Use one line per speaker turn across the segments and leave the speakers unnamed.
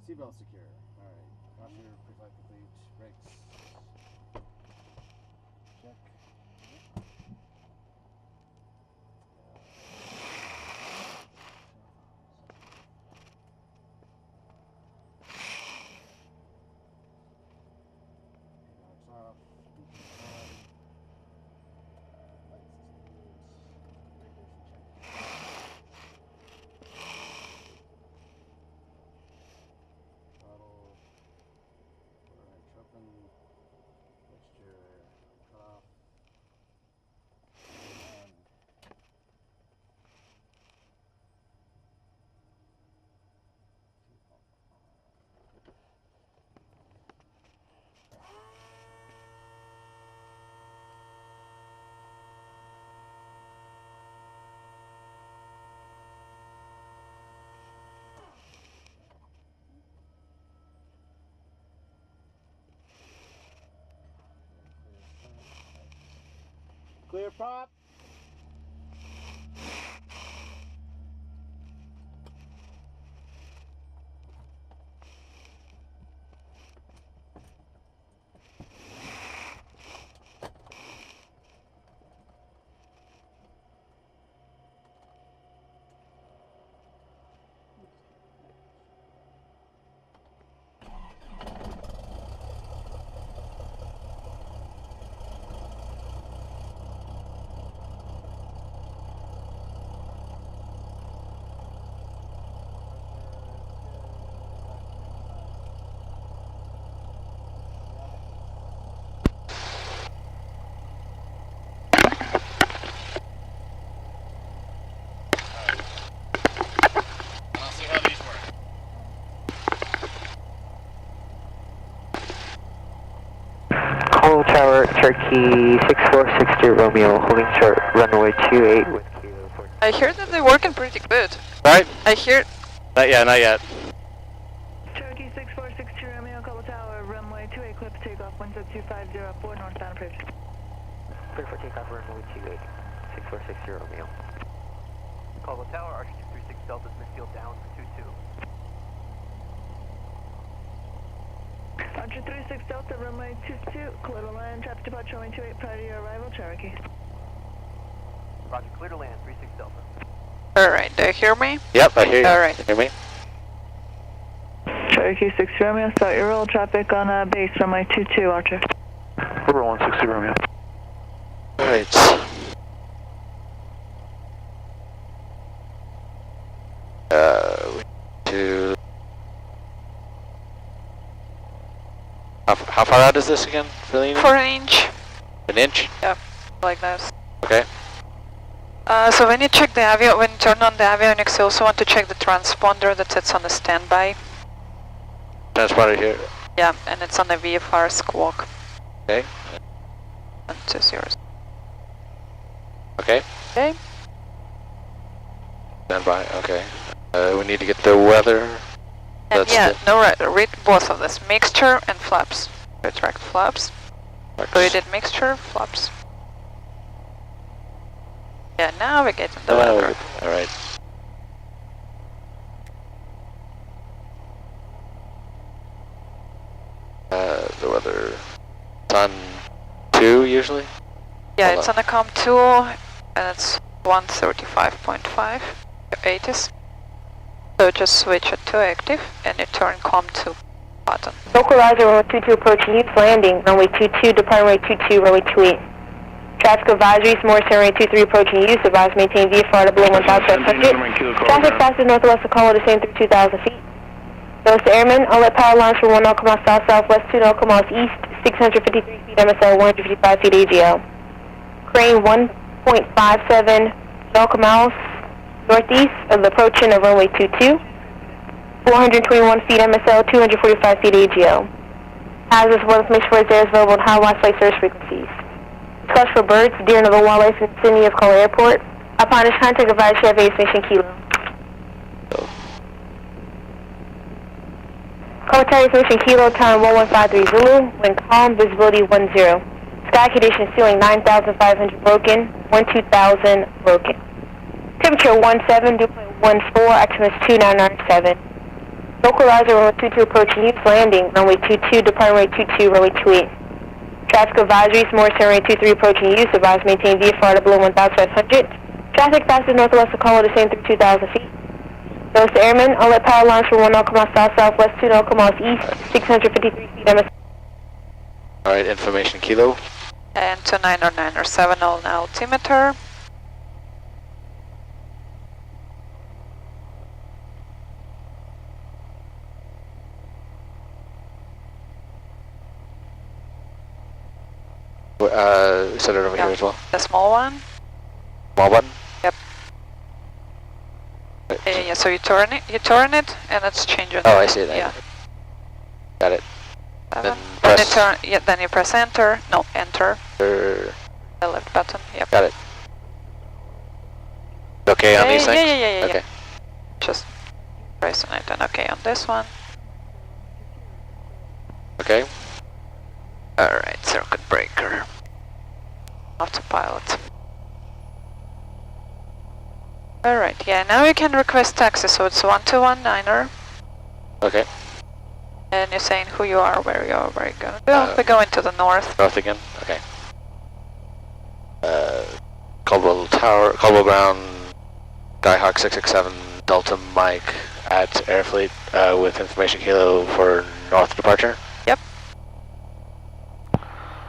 Seatbelt secure. Alright. Posture, pre-flight complete. Brakes. Check. Avionics off. Beacon on. Lights disabled. Radiation check. Throttle. Overhead tripping. Mixture. Cut off. On. Clear prop.
Tower, Turkey 6460 Romeo, holding short, runway 28 with Kilo 4.
I hear that they're working pretty good.
Right?
I hear...
Not yet.
Turkey 6462 Romeo, Cobble Tower, runway 28, clip takeoff, winds at 2504, northbound approach.
Clear for takeoff, runway 28, 6460 Romeo.
Cobble Tower, RC236 Delta's midfield down for 22.
Archer 36 Delta, runway 22, clear to land, traffic departure runway 28 prior to your arrival, Cherokee.
Roger, clear to land, 36 Delta.
Alright, do you hear me?
Yep, I hear you.
Alright.
You hear me?
Cherokee 6 Romeo, start your roll, traffic on base, runway 22, Archer.
We're rolling 60 Romeo.
Alright. We need to... How far out is this again, Philini?
For an inch.
An inch?
Yeah, like this.
Okay.
So when you check the avio, when you turn on the avionics, you also want to check the transponder that sits on the standby.
Transponder here.
Yeah, and it's on the VFR squawk.
Okay.
120.
Okay.
Okay.
Standby, okay. We need to get the weather.
And
That's
yeah, no, right, read both of this, mixture and flaps. Retract flaps. So you did mixture, flaps. Yeah, navigate in the weather.
Alright. The weather. It's on 2 usually?
Yeah,
Hold
it's
on.
on the COM 2 and it's 135.5, 80s. So just switch it to active and you turn COM 2 button.
Localizer runway 22 approaching East landing, runway 22, departing runway 22, runway 28. Traffic advisories, Morrison runway 23 approaching use, advise maintain VFR to below 1,700. Traffic fastest northwest of Colorado, the same through 2,000 feet. Those to airmen, all let power lines from 1 nautical miles south-southwest, 2 nautical miles east, 653 feet MSL, 155 feet AGL. Crane 1.57 nautical miles northeast of the approach-in of runway 22, 421 feet MSL, 245 feet AGL. Hazardous weather information for air is available on high wide service frequencies. Discuss for birds, deer, and other wildlife in the vicinity of Colorado Airport. Upon this contact, advise you have aviation Kilo. Colorado Information Kilo, time 1153 Zulu, wind calm, visibility 10. Sky conditions, ceiling 9,500 broken, 12,000 broken. Temperature 17, dew point 14, altimeter 2997. Localizer runway 22 approaching East landing, runway 22, departing runway 22, runway 28. Traffic advisories, Morris runway 23 approaching use, advise maintain VFR below 1,500. Traffic passes northwest of Colorado the same through 2,000 feet. Those to airmen, I'll let power lines for 1 nautical mile south-southwest, 2 nautical miles east, 653 feet MS.
Alright, information kilo.
And 290907 on altimeter.
Set it over here as well.
The small one.
Small button?
Yep.
Right.
Yeah, so you turn it, and it's changing.
Oh, I see it.
Yeah.
Got it.
Then
press.
then you press enter. No, enter. The left button. Yep.
Got it. Okay on these things?
Yeah.
Okay.
Just pressing it and okay on this one.
Okay.
Alright, circuit breaker. Autopilot. Alright, yeah, now you can request taxi, so it's 1219er.
Okay.
And you're saying who you are, where you are, where you're gonna go. We're going to the north.
North again? Okay. Caldwell Tower, Caldwell Ground, Skyhawk 667, Delta Mike at Airfleet with information kilo for north departure.
Yep.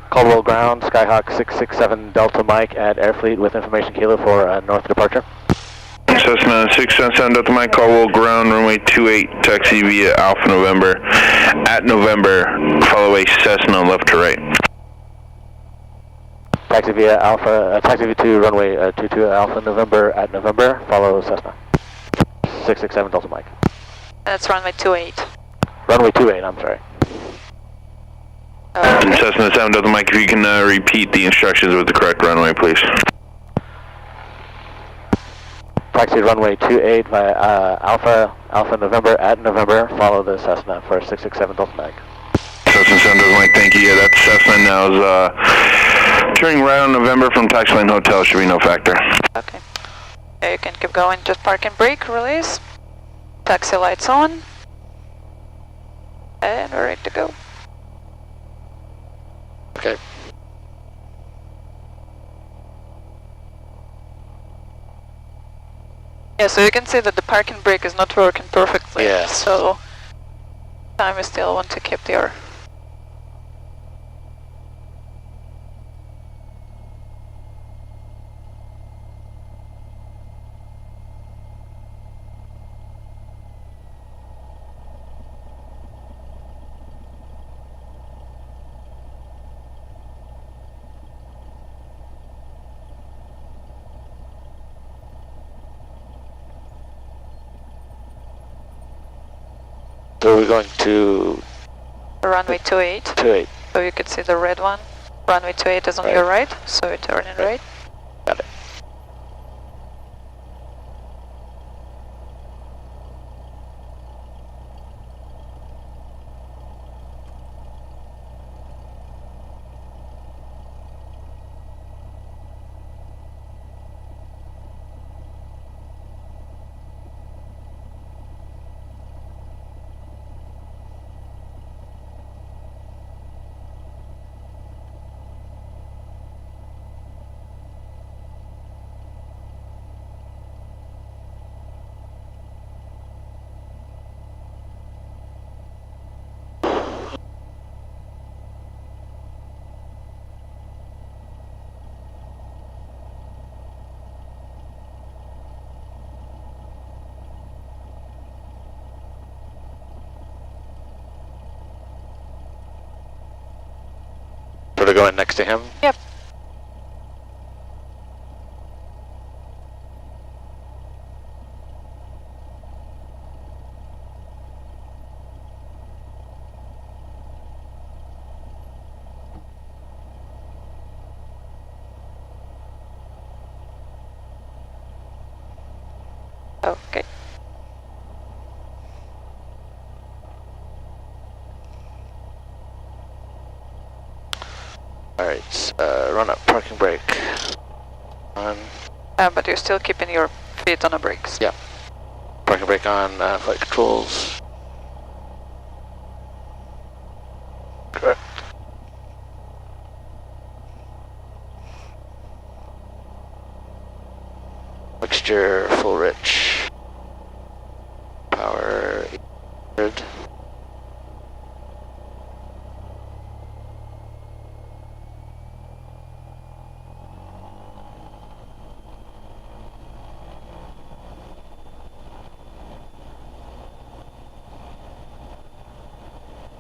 Caldwell Ground, Skyhawk 667, Delta Mike at Airfleet with information kilo for north departure.
Cessna 677 Delta Mike, Caldwell Ground, runway 28, taxi via Alpha November. At November, follow a Cessna left to right.
Taxi via Alpha, taxi to runway 22 Alpha November at November, follow Cessna. 667 Delta Mike.
That's runway 28.
Runway 28, I'm sorry.
And Cessna 7 Delta Mike, if you can repeat the instructions with the correct runway, please.
Taxi runway 28 via Alpha November at November, follow the Cessna for 667 Delta Mike.
Cessna 7 Delta Mike, thank you. Yeah, that's Cessna now is turning right on November from Taxi Lane Hotel, should be no factor.
Okay. Yeah, you can keep going, just park and brake, release. Taxi lights on. And we're ready to go.
Okay.
Yeah, so you can see that the parking brake is not working perfectly.
Yeah.
So, time we still want to keep your...
So we're going to...
runway 28.
28.
So you can see the red one. Runway 28 is on your right, so you turn in right.
Got it. Sort of going next to him?
Yep. Okay.
Alright, run up, parking brake. On.
But you're still keeping your feet on the brakes.
Yeah. Parking brake on, flight controls. Good.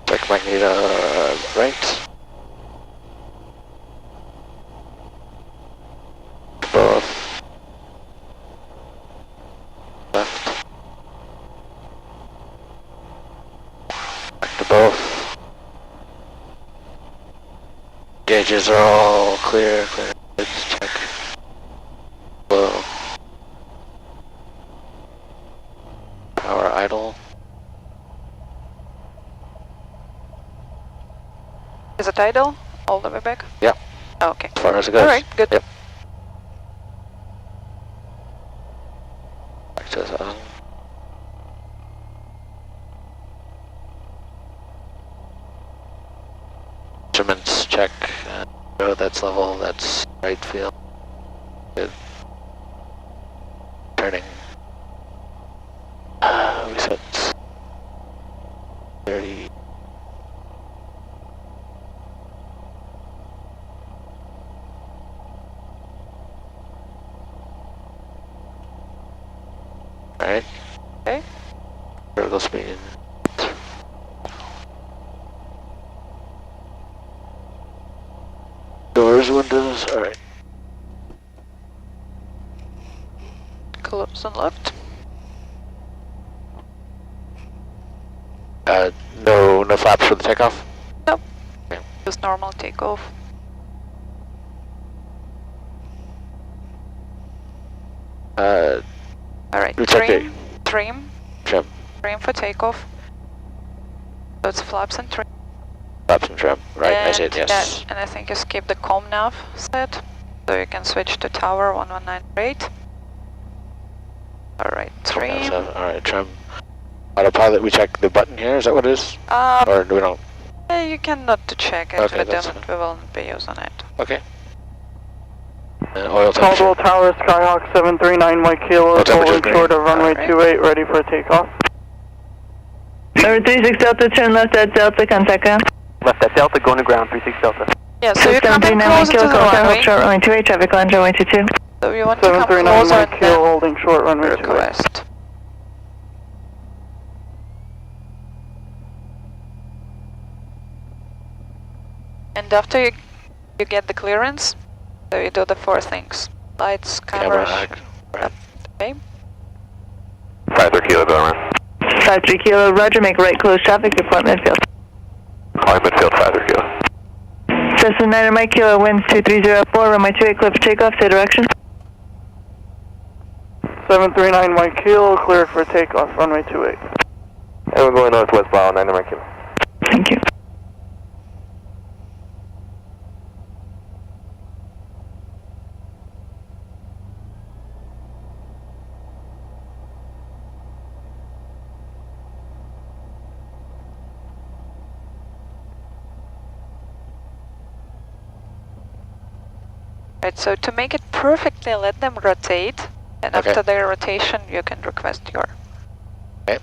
Check magneto right. Both. Left. Back to both. Gauges are all clear. Let's check. Low. Power idle.
Is it idle? All the way back?
Yeah.
Oh, okay.
As far as it goes.
Alright, good.
Yep. Back to 1,000. Instruments check. Know that's level, that's right field. Good. Turning. We set 30. Alright.
Okay.
Vertical speed. Doors, windows, alright.
Close and left.
No flaps for the takeoff?
Nope.
Okay.
Just normal takeoff. Alright,
Check
trim for takeoff. So it's flaps and trim.
Flaps and trim, right,
and
I see it, yes.
And I think you skip the comm nav set, so you can switch to tower 1198. Alright, trim.
Alright, trim. Autopilot, we check the button here, is that what it is? Or do we don't?
You can not to check it,
Okay,
we
that's
don't, we won't be using it.
Okay. And oil temperature.
Caldwell Tower, Skyhawk 739 Mike Kilo, holding short of runway 28, ready for takeoff.
Number 36 Delta, turn left at Delta, contact ground.
Left at Delta, going to ground, 36 Delta.
Yeah, so you come in
739
closer to
Kilo,
the
call down,
runway.
hold short runway 28, traffic line, runway 22.
So you want to come
739
closer
Mike
and
Kilo,
then
holding short runway 28.
request. And after you get the clearance, so you do the 4 things. Lights, cameras. Okay.
53 Kilo, go around.
53 Kilo, roger, make right close traffic, report midfield.
Climb midfield, 53 Kilo.
Cessna 9 Mike Kilo, winds 2304, runway 28, clear for takeoff, say direction.
739 Mike Kilo, clear for takeoff, runway 28.
And we're going northwest bound, 9 Mike Kilo.
Thank you.
Right, so to make it perfectly, let them rotate, and
Okay.
after their rotation, you can request your.
Okay.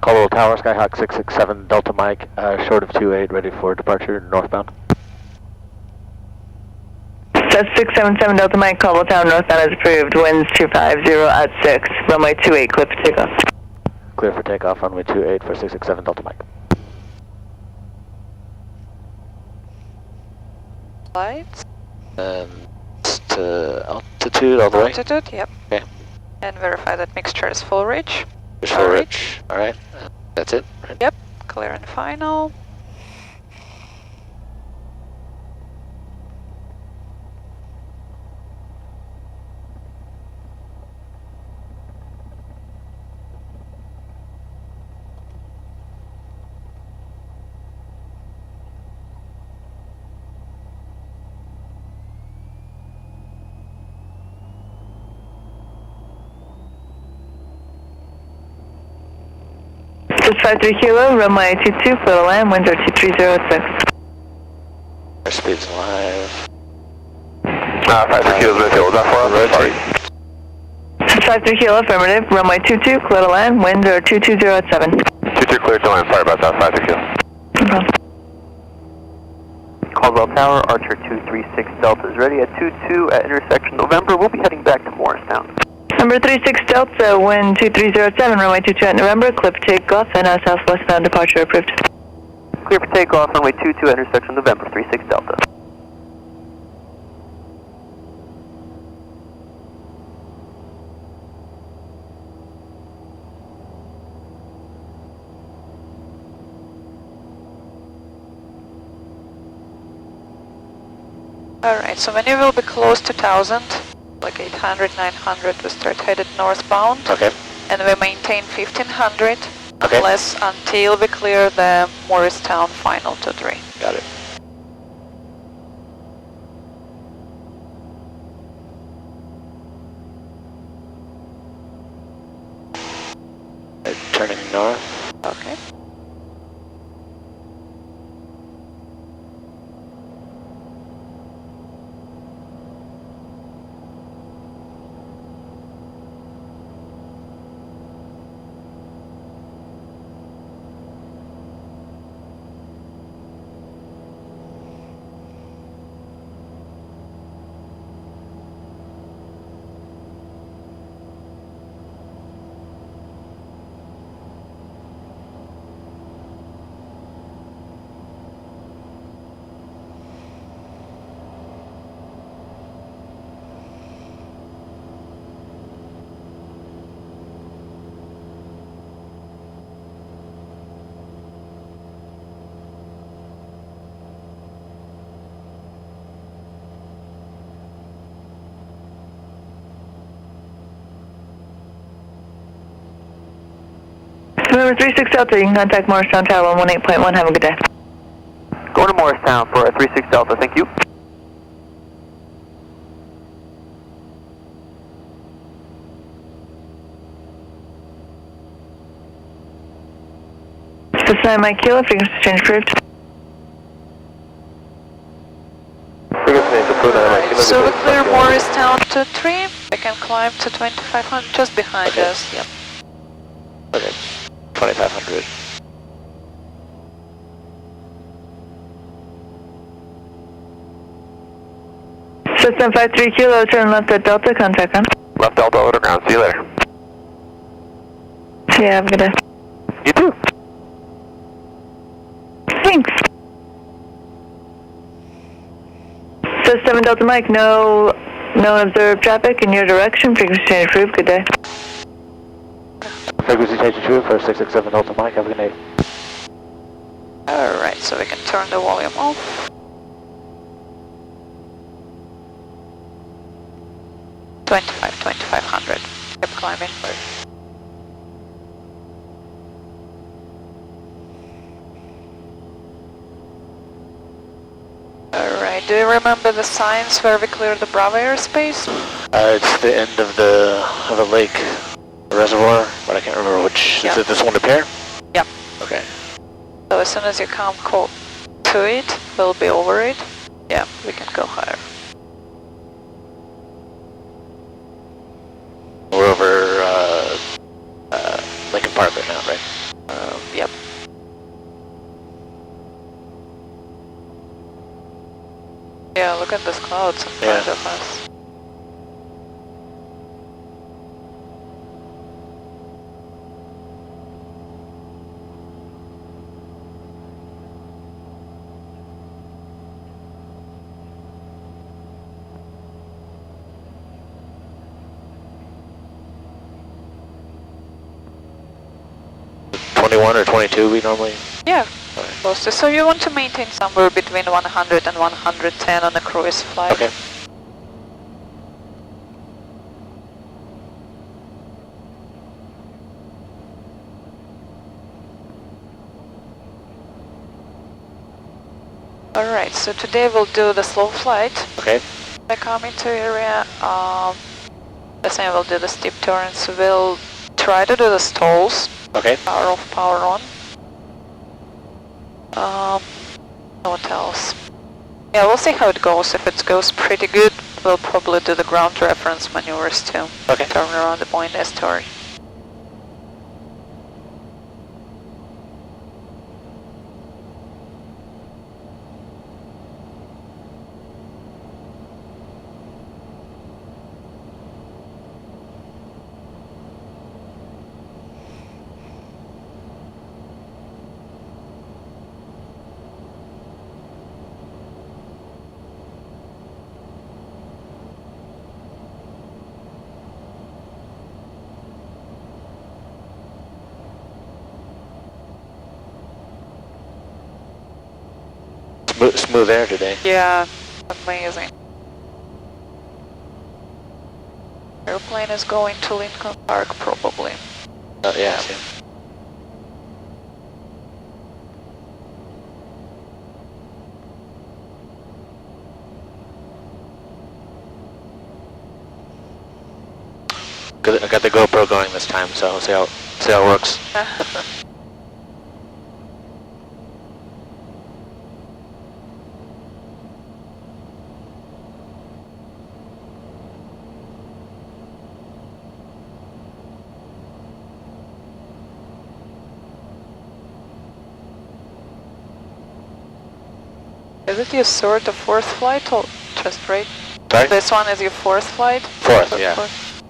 Caldwell Tower, Skyhawk 667, Delta Mike, short of 28, ready for departure, northbound.
That's 677 Delta Mike, Caldwell Tower, northbound is approved, winds 250 at 6, runway 28, clear for takeoff.
Clear for takeoff, runway 28 for 667, Delta Mike.
Lights.
And to altitude all the way?
Altitude, yep.
Okay.
And verify that mixture is full reach.
Just full rich, alright. That's it, right?
Yep, clear and final.
53 Kilo, runway 22, clear to land, winds are 2306.
Airspeed's live.
53 Kilo, was that for us?
Rotate.
53 Kilo, affirmative, runway 22, clear to land, winds are 2207.
22 clear to land, sorry about that, 53 Kilo.
No problem.
Caldwell Tower, Archer 236 Delta is ready at 22 at intersection November. We'll be heading back to Morristown.
Number 36 Delta, wind 2307, runway 22 at November, clear for takeoff, and southwestbound departure approved.
Clear for takeoff, runway 22 at intersection November, 36 Delta.
Alright, so when you will be close to 1000, like 800, 900, we start headed northbound.
Okay.
And we maintain 1500
Okay.
until we clear the Morristown final 2-3.
Got it. Turning north.
Okay.
Number 36 Delta, you can contact Morristown Tower 118.1, have a good day.
Going to Morristown for a 36 Delta, thank you.
Specify Mike Kilo, frequency change approved.
So we clear Morristown 2-3, we can climb to 2500 just behind us, yep.
Okay. 2500.
System 53 Kilo, turn left at Delta, contact on.
Left Delta, over ground, see you later.
See ya, have a good day.
You too.
Thanks. System Delta Mike, no observed traffic in your direction, frequency change approved, good day.
Frequency change approved for 667 Delta Mike, have a good night.
Alright, so we can turn the volume off. 2500. Keep climbing. Alright, do you remember the signs where we cleared the Bravo airspace?
It's the end of a lake, a reservoir, but I can't remember which.
Yep.
Is it this one up here?
Yep.
Okay.
So as soon as you come to it, we'll be over it. Yeah, we can go higher.
We're over Lincoln Park right now, right?
Yep. Yeah, look at those clouds in front of us.
.21 or 22 we normally?
Yeah, close to. So you want to maintain somewhere between 100 and 110 on a cruise flight.
Okay.
Alright, so today we'll do the slow flight.
Okay.
I come into area, the same we'll do the steep turns. We'll try to do the stalls.
Okay.
Power off, power on. What else? Yeah, we'll see how it goes. If it goes pretty good, we'll probably do the ground reference maneuvers too.
Okay.
Turn around the point estuary.
Smooth air today.
Yeah, amazing. Airplane is going to Lincoln Park probably.
Yeah. I got the GoPro going this time, so we'll see how it works.
Is it your third or fourth flight or just right?
Sorry?
This one is your fourth flight?
Fourth, yeah.
Fourth.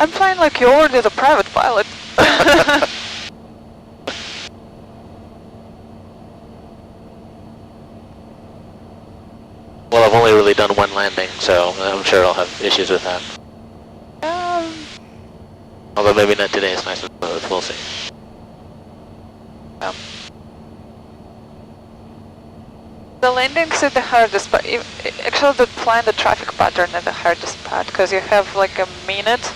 I'm flying like you're already the private pilot.
Well, I've only really done one landing, so I'm sure I'll have issues with that. Although maybe not today, it's nice, we'll see.
The landings are the hardest, but actually the traffic pattern is the hardest part, because you have like a minute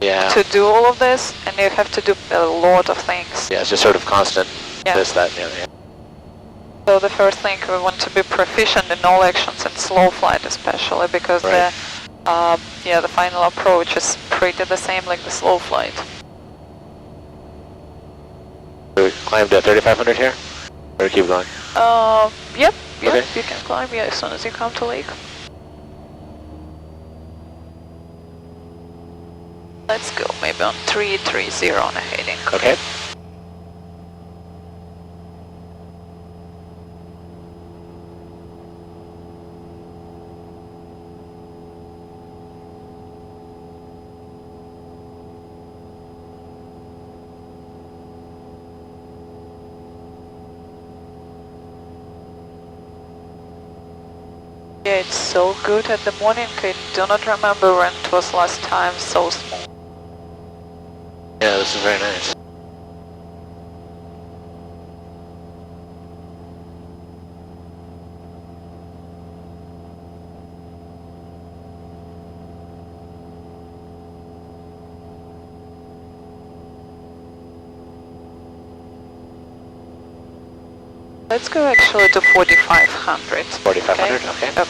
to do all of this, and you have to do a lot of things.
Yeah, it's just sort of constant, this, that, and the other. Yeah.
So the first thing, we want to be proficient in all actions and slow flight especially, because the final approach is pretty the same like the slow flight.
So we climbed to 3,500 here? Or keep going?
Yep,
Okay.
you can climb as soon as you come to lake. Let's go maybe on 330 on a heading.
Okay.
Yeah, it's so good at the morning. I do not remember when it was last time so small.
Yeah, this is very nice.
Let's go actually to 4,500.
4,500, okay.
Yep.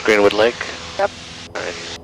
Greenwood Lake?
Yep.
Alright.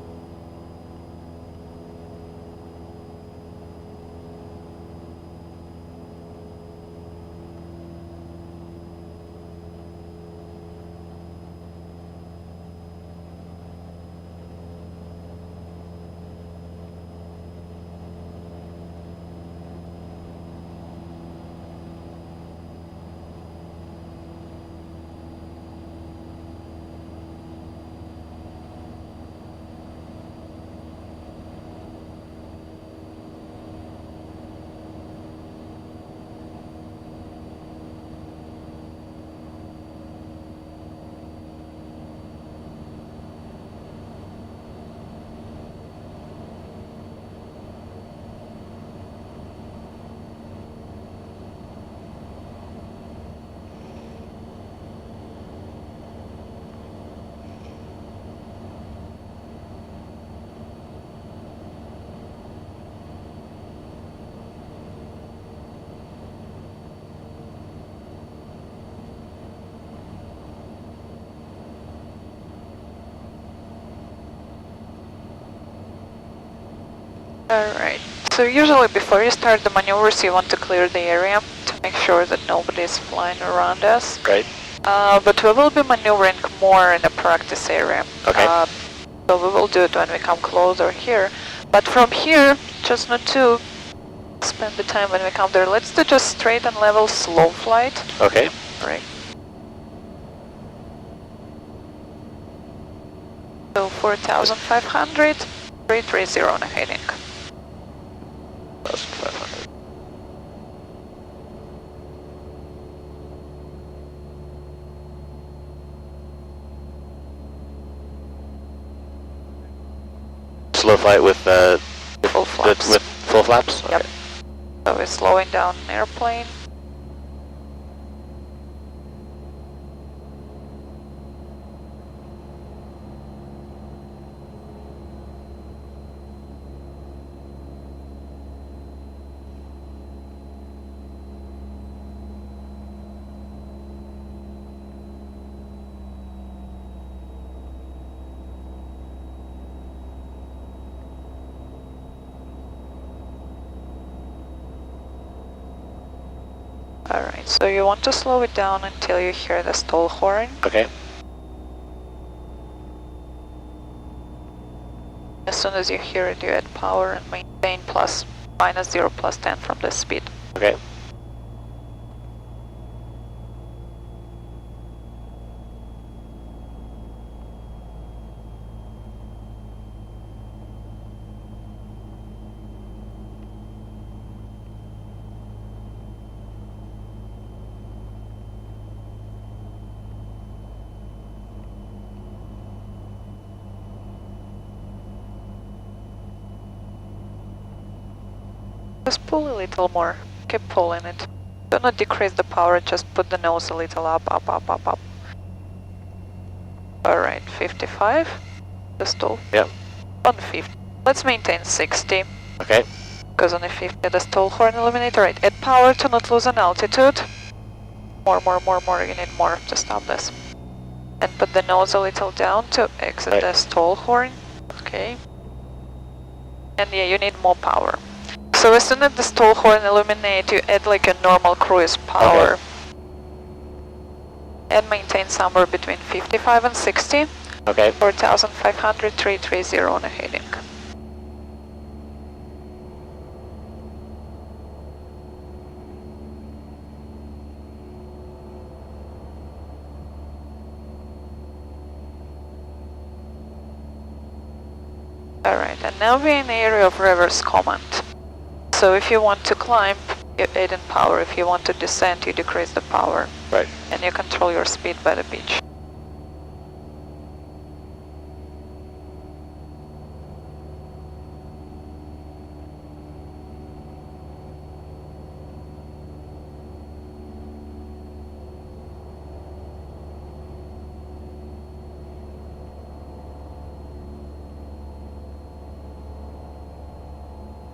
Alright, so usually before you start the maneuvers you want to clear the area to make sure that nobody is flying around us.
Right.
But we will be maneuvering more in the practice area.
Okay.
So we will do it when we come closer here. But from here, just not to spend the time when we come there, let's do just straight and level slow flight.
Okay.
Right. So 4,500, 330 on a heading.
1,500. Slow flight with
Full flaps.
with full flaps?
Yep.
Okay.
So we're slowing down an airplane. Alright, so you want to slow it down until you hear the stall horn.
Okay.
As soon as you hear it, you add power and maintain plus minus 0 plus 10 from the speed.
Okay.
Just pull a little more. Keep pulling it. Do not decrease the power, just put the nose a little up, up, up, up, up. Alright, 55. The stall.
Yep.
On 50. Let's maintain 60.
Okay.
Because on a 50 the stall horn illuminator. Right, add power to not lose an altitude. More, you need more to stop this. And put the nose a little down to exit the stall horn. Okay. And yeah, you need more power. So as soon as the stall horn illuminates, you add like a normal cruise power.
Okay.
And maintain somewhere between 55 and 60.
Okay.
4,500, 330 on a heading. Alright, and now we're in the area of reverse command. So if you want to climb, you add in power. If you want to descend, you decrease the power.
Right.
And you control your speed by the beach.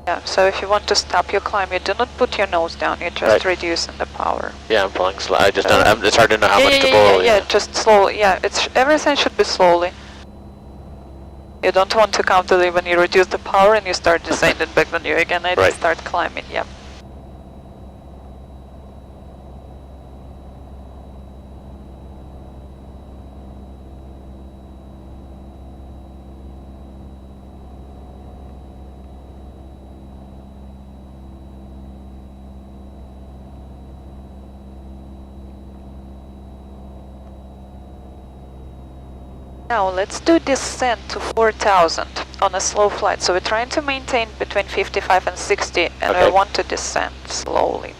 Yeah, so if you want to stop your climb, you do not put your nose down, you're just reducing the power.
Yeah, I'm pulling slow. I just don't, it's hard to know how much to pull.
Yeah, just slowly. Yeah, everything should be slowly. You don't want to come to when you reduce the power and you start descending back when you again and start climbing, yeah. Now let's do descent to 4,000 on a slow flight. So we're trying to maintain between 55 and 60 and we want to descend slowly.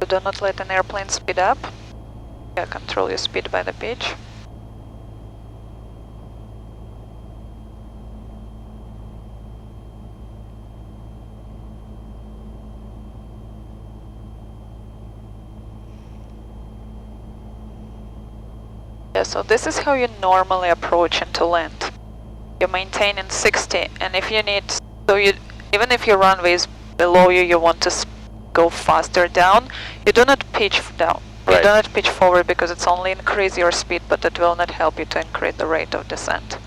Do not let an airplane speed up. Yeah, control your speed by the pitch. Yeah, so this is how you normally approach into land. You maintain in 60, and if you need, so you, even if your runway is below you, you want to go faster down, you do not pitch down. You do not pitch forward because it's only increase your speed, but it will not help you to increase the rate of descent.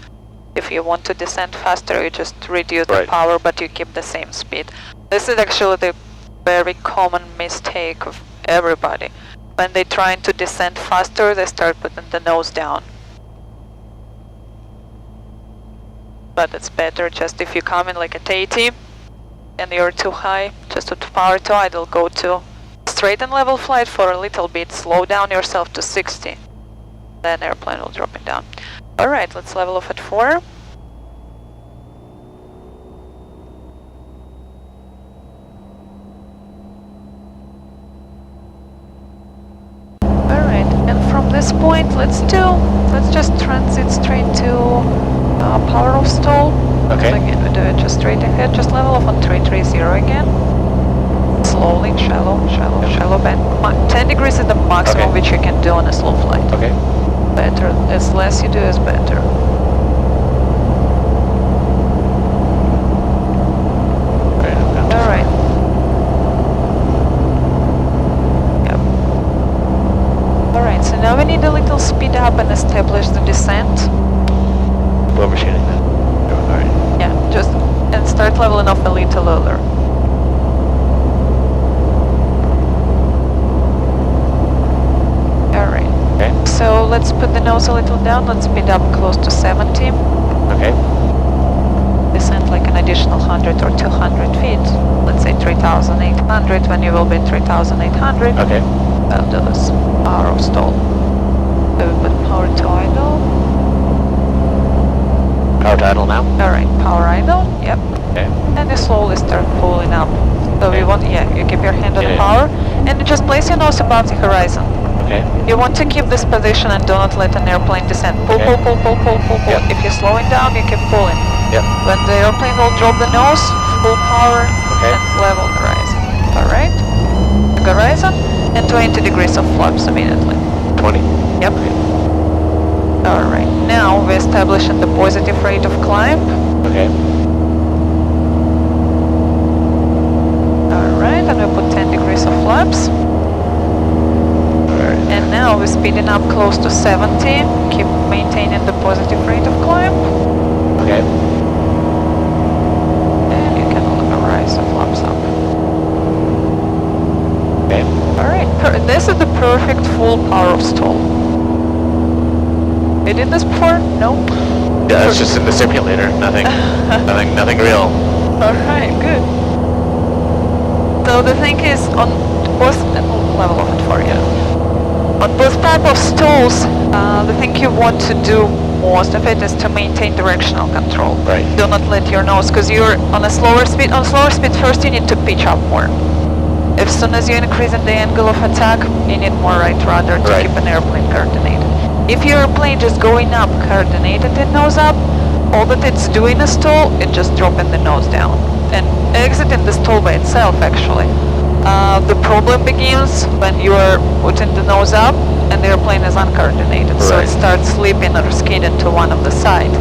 If you want to descend faster, you just reduce the power, but you keep the same speed. This is actually the very common mistake of everybody. When they're trying to descend faster, they start putting the nose down. But it's better just if you come in like at 80, and you're too high, just to power to idle, go to straight and level flight for a little bit, slow down yourself to 60, then airplane will drop it down. Alright, let's level off at 4. Alright, and from this point, let's just transit straight to power off stall.
Okay.
Again, we do it just straight ahead, just level off on 330 again. Slowly, shallow bend. 10 degrees is the maximum which you can do on a slow flight.
Okay.
Better, as less you do, is better. Alright. Yep. Alright, so now we need a little speed up and establish the descent.
Overshooting that. Alright.
Yeah, just and start leveling off a little earlier. Alright.
Okay.
So let's put the nose a little down, let's speed up close to 70.
Okay.
Descend like an additional 100 or 200 feet. Let's say 3,800 when you will be 3,800.
Okay.
I'll do this. Power of stall. So we put power to idle.
Power to idle now?
Alright, power idle, yep.
Okay.
And you slowly start pulling up. So you want, you keep your hand on the power, and you just place your nose above the horizon.
Okay.
You want to keep this position and do not let an airplane descend. Pull, pull, pull, pull, pull, pull, pull. If you're slowing down, you keep pulling.
Yep.
When the airplane will drop the nose, full power, and level horizon. Alright? Horizon, and 20 degrees of flaps immediately.
20?
Yep. Alright, now we're establishing the positive rate of climb.
Okay.
Alright, and we put 10 degrees of flaps.
Alright.
And now we're speeding up close to 70. Keep maintaining the positive rate of climb.
Okay.
And you can rise the flaps up.
Okay.
Alright, this is the perfect full power of stall. You did this before? Nope.
Yeah, it's just in the simulator. Nothing real.
Alright, good. So the thing is, on both level of it for you. On both type of stalls, the thing you want to do most of it is to maintain directional control.
Right.
Do not let your nose, because you're on a slower speed. On slower speed, first you need to pitch up more. As soon as you increase in the angle of attack, you need more right rudder to keep an airplane coordinated. If your airplane just going up coordinated and nose up, all that it's doing is stall, it's just dropping the nose down and exiting the stall by itself actually. The problem begins when you are putting the nose up and the airplane is uncoordinated, so it starts slipping or skidding to one of the side.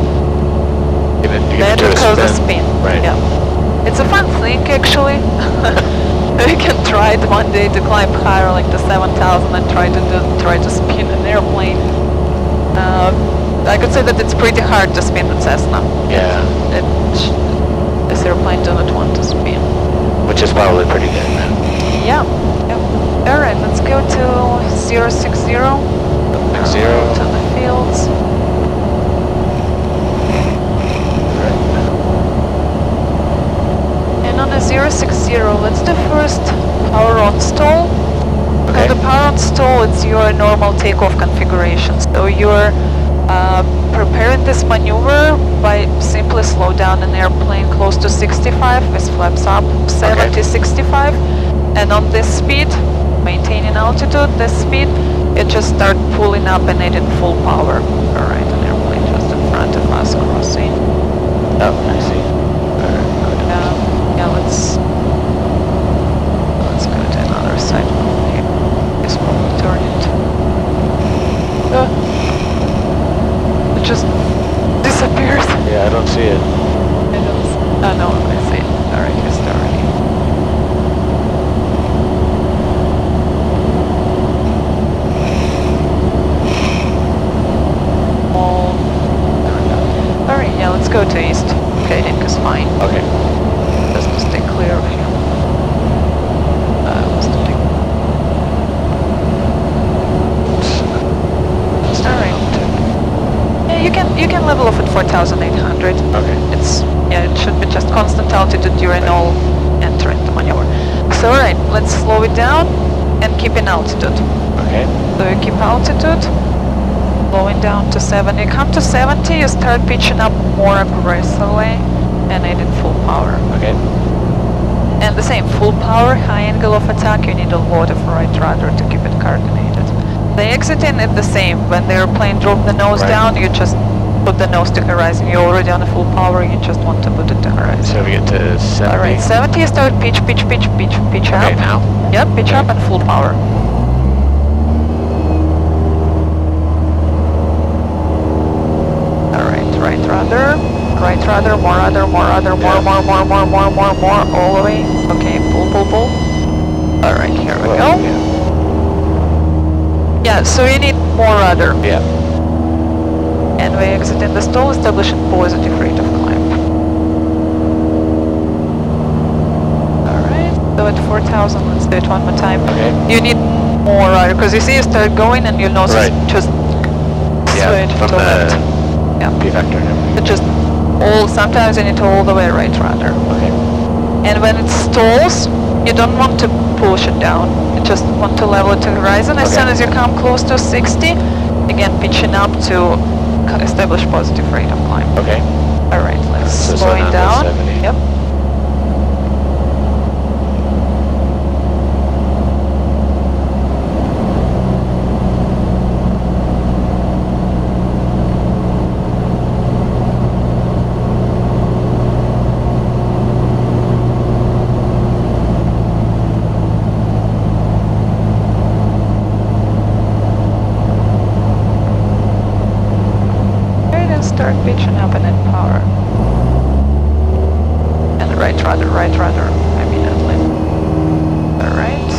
That will cause a spin.
Right.
Yeah. It's a fun thing actually. We can try it one day to climb higher, like the 7,000, and try to spin an airplane. I could say that it's pretty hard to spin the Cessna.
Yeah.
This airplane do not want to spin.
Which is probably pretty good.
Yeah. All right, let's go to 060. To the fields. And on a 060, let's do first power on stall.
Okay.
So the power on stall, it's your normal takeoff configuration. So you're preparing this maneuver by simply slow down an airplane close to 65 with flaps up 70, 65. And on this speed, maintaining altitude, this speed, it just start pulling up and needing full power. All right, an airplane just in front of us crossing.
Oh, I see.
Yeah, let's go to another side. Guess we'll turn it. It just disappears.
Yeah, I don't see it.
Oh no, I see it. Alright, it's turning. Alright, yeah, let's go to east. Heading is fine.
Okay.
Just to stay clear of him. You can level off at 4,800.
Okay.
It should be just constant altitude during all entering the maneuver. So alright, let's slow it down and keep in altitude.
Okay.
So you keep altitude, slowing down to 7. You come to 70, you start pitching up more aggressively and needing full power.
Okay.
And the same, full power, high angle of attack, you need a lot of right rudder to keep it coordinated. The exiting is the same. When the airplane drops the nose down, you just put the nose to horizon. You're already on a full power, you just want to put it to horizon.
So we get to 70.
Alright, 70 you start pitch up.
Okay, now?
Yep, pitch up and full power. Alright, right rudder, more rudder, more, all the way. Okay, pull. Alright, here we go. Yeah, so you need more rudder.
Yeah.
And we exit in the stall, establishing positive rate of climb. Alright, so at 4,000, let's do it one more time.
Okay.
You need more rudder, because you see you start going and you'll notice just switch
from
to left.
Yeah, P-factor and everything.
It just sometimes you need to all the way right rudder.
Okay.
And when it stalls, you don't want to push it down. You just want to level it to horizon. As soon as you come close to 60, again pitching up to establish positive rate of climb.
Okay.
Alright, let's
So
slow it down.
70.
Yep. Start pitching up and in power. And right rudder, immediately. Alright.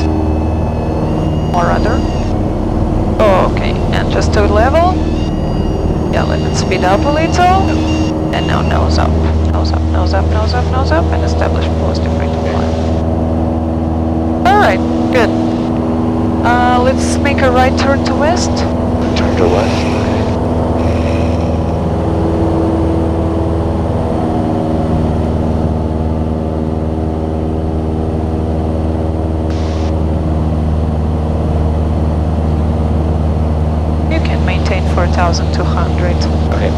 More rudder. Oh, okay, and just to level. Yeah, let it speed up a little. And now nose up, and establish positive rate of climb. Alright, good. Let's make a right turn to west.
Turn to west.
4,200.
Okay.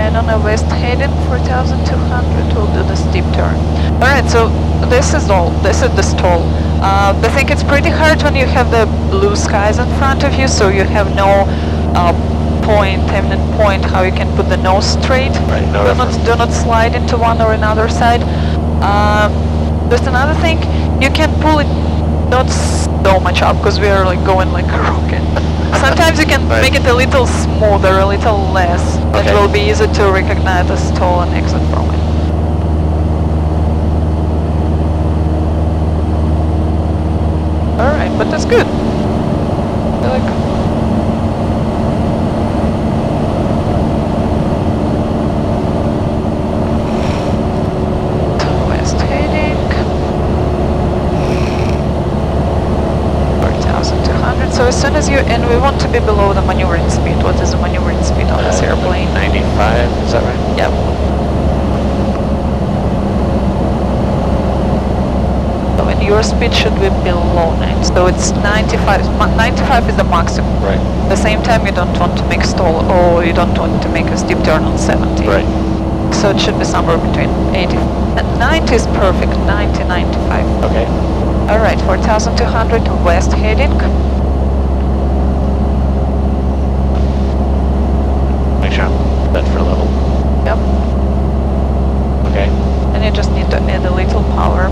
And on a west heading 4,200, we'll do the steep turn. Alright, so this is all. This is the stall. I think it's pretty hard when you have the blue skies in front of you, so you have no eminent point how you can put the nose straight.
Right, no
do not slide into one or another side. Just another thing, you can pull it not so much up because we are like going like a rocket. Sometimes you can make it a little smoother, a little less.
Okay.
It will be easy to recognize the stall and exit from it. Alright, but that's good. I like to west heading 4,200. So as soon as and we want to be below the maneuvering speed. What is the maneuvering speed on this airplane?
95, is that right?
Yep. So and your speed should be below 9. So it's 95. 95 is the maximum.
Right.
At the same time, you don't want to make stall or you don't want to make a steep turn on 70.
Right.
So it should be somewhere between 80 and 90 is perfect. 90, 95.
Okay.
Alright, 4,200 west heading.
Make sure I'm set for level.
Yep.
Okay.
And you just need to add a little power.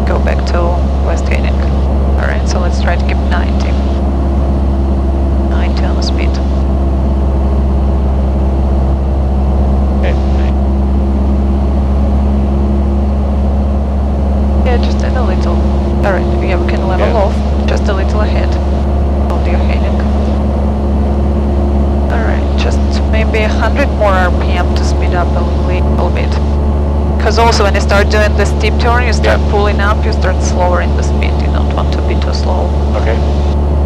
Go back to west heading. Alright, so let's try to keep 90. 90 on the speed.
Okay.
Yeah, just add a little. Alright, yeah, we can level off. Just a little ahead of your heading. Alright, just maybe 100 more RPM to speed up a little bit. Because also when you start doing the steep turn, you start pulling up, you start lowering the speed. You don't want to be too slow.
Okay.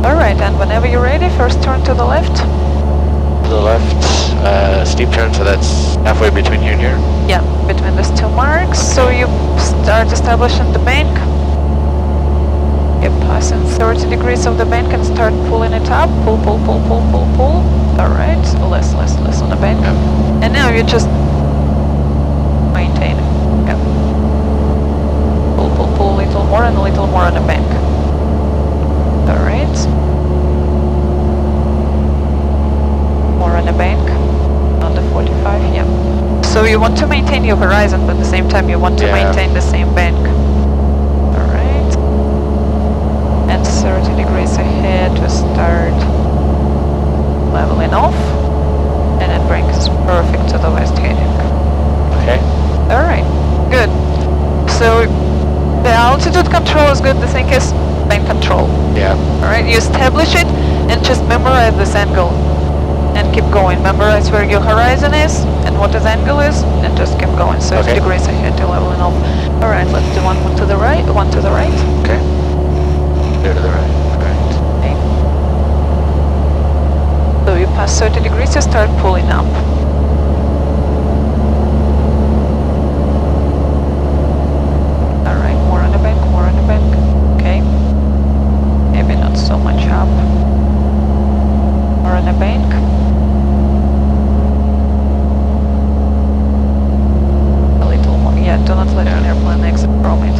Alright, and whenever you're ready, first turn to the left.
To the left, steep turn, so that's halfway between here and here?
Yeah, between these two marks. So you start establishing the bank. You're passing 30 degrees of the bank and start pulling it up. Pull, pull, pull, pull, pull, pull. Alright, less on the bank.
Yeah.
And now you just maintain it. Yeah. Pull, pull, pull a little more and a little more on the bank. Alright. More on the bank. On the 45, yeah. So you want to maintain your horizon, but at the same time you want to maintain the same bank. Alright. And 30 degrees ahead to start leveling off. And it brings perfect to the west heading.
Okay.
Alright, good. So the altitude control is good, the thing is bank control.
Yeah.
Alright, you establish it and just memorize this angle and keep going. Memorize where your horizon is and what this angle is and just keep going. 30 degrees ahead to leveling off. Alright, let's do one to the right, one to the right.
Okay. Go to the right. Right.
Okay. So you pass 30 degrees, you start pulling up. Alright, more on the bank, more on the bank. Okay. Maybe not so much up. More on the bank. A little more. Yeah, do not let an airplane exit from it.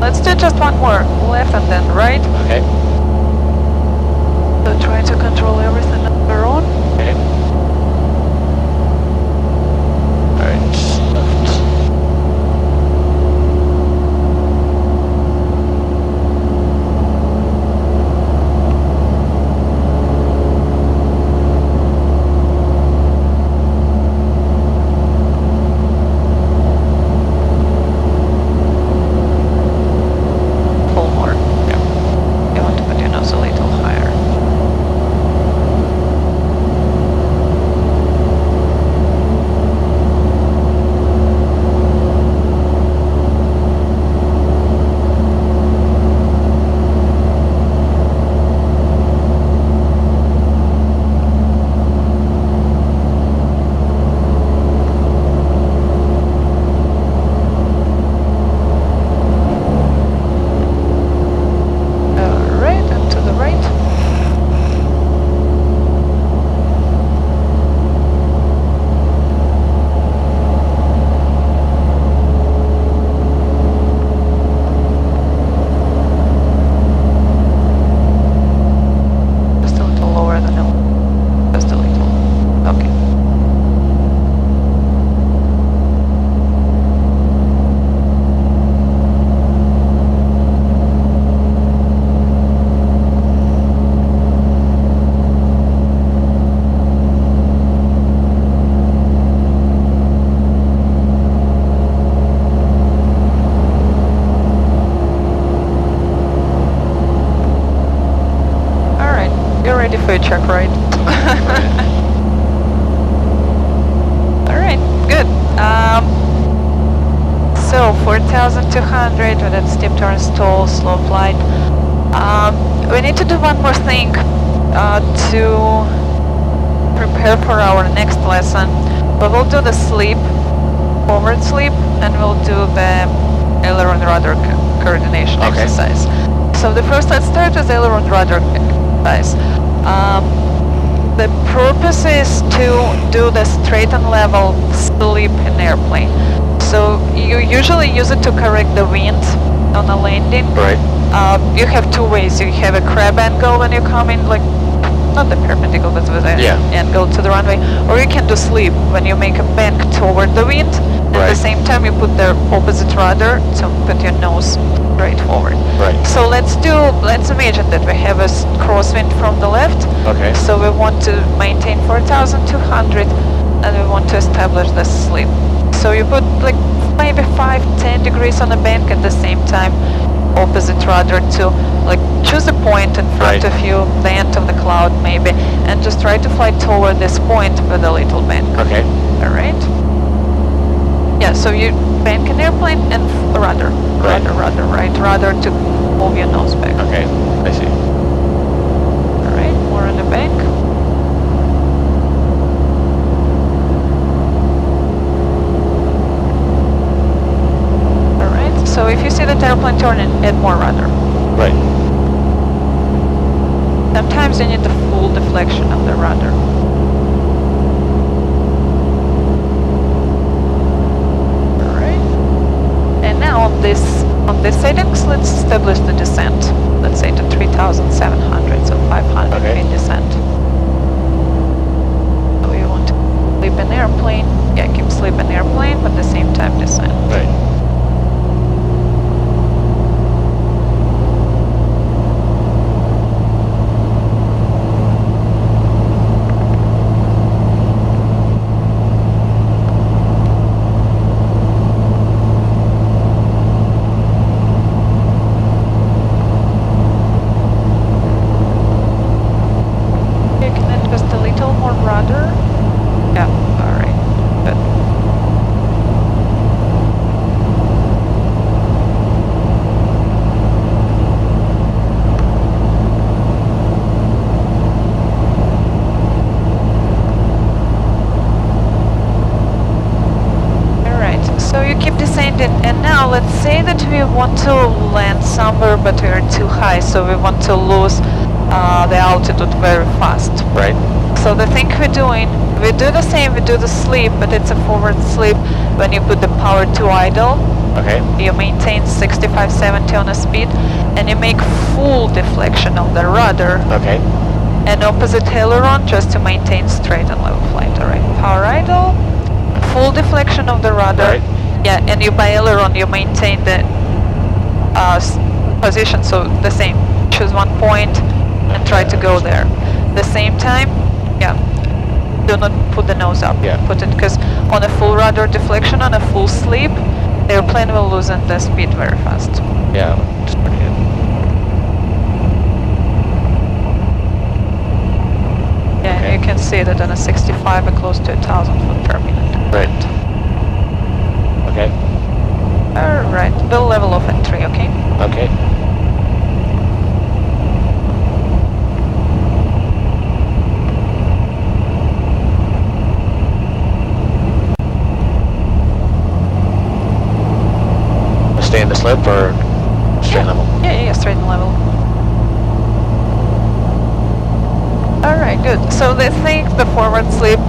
Let's do just one more. Left and then right.
Okay.
So try to control everything on your own.
Okay.
check, right? Alright, good. So 4,200 with that steep turn, stall, slow flight. We need to do one more thing to prepare for our next lesson. We will do the sleep, forward sleep, and we'll do the aileron rudder coordination exercise. So the first, let's start with aileron rudder exercise. The purpose is to do the straight and level sleep in airplane. So you usually use it to correct the wind on a landing.
Right.
You have two ways. You have a crab angle when you come in, like not the perpendicular, but with an angle to the runway, or you can do sleep when you make a bank toward the wind. At the same time, you put the opposite rudder to put your nose straight forward.
Right.
So let's imagine that we have a crosswind from the left.
Okay.
So we want to maintain 4,200 and we want to establish the sleep. So you put like maybe 5-10 degrees on the bank at the same time, opposite rudder to like choose a point in front of you, the end of the cloud maybe, and just try to fly toward this point with a little bank.
Okay.
Alright? Yeah, so you bank an airplane and rudder to move your nose back.
Okay, I see.
Alright, more on the bank. Alright, so if you see that airplane turning, add more rudder.
Right.
Sometimes you need the full deflection of the rudder. On these settings, let's establish the descent. Let's say to 3,700, so 500 feet descent. So you want to sleep in airplane. Yeah, keep sleep in airplane, but at the same time descent.
Right. And now let's say that we want to land somewhere but we are too high, so we want to lose the altitude very fast. Right.
So the thing we're doing, we do the same, we do the sleep, but it's a forward sleep when you put the power to idle.
Okay.
You maintain 65-70 on a speed and you make full deflection of the rudder.
Okay.
And opposite aileron just to maintain straight and level flight. Alright, power idle, full deflection of the rudder.
Right.
Yeah, and you by aileron you maintain the position, so the same. Choose one point and try to go there. The same time, yeah, do not put the nose up.
Yeah.
Put it, because on a full rudder deflection, on a full sleep, the airplane will lose the speed very fast.
Yeah, it's pretty good.
Yeah, and you can see that on a 65 we're close to 1,000 foot per minute.
Right. Okay.
Alright, the level of entry, okay?
Okay. Stay in the slip or straight level?
Yeah, straight and level. Alright, good. So the thing, the forward sleep,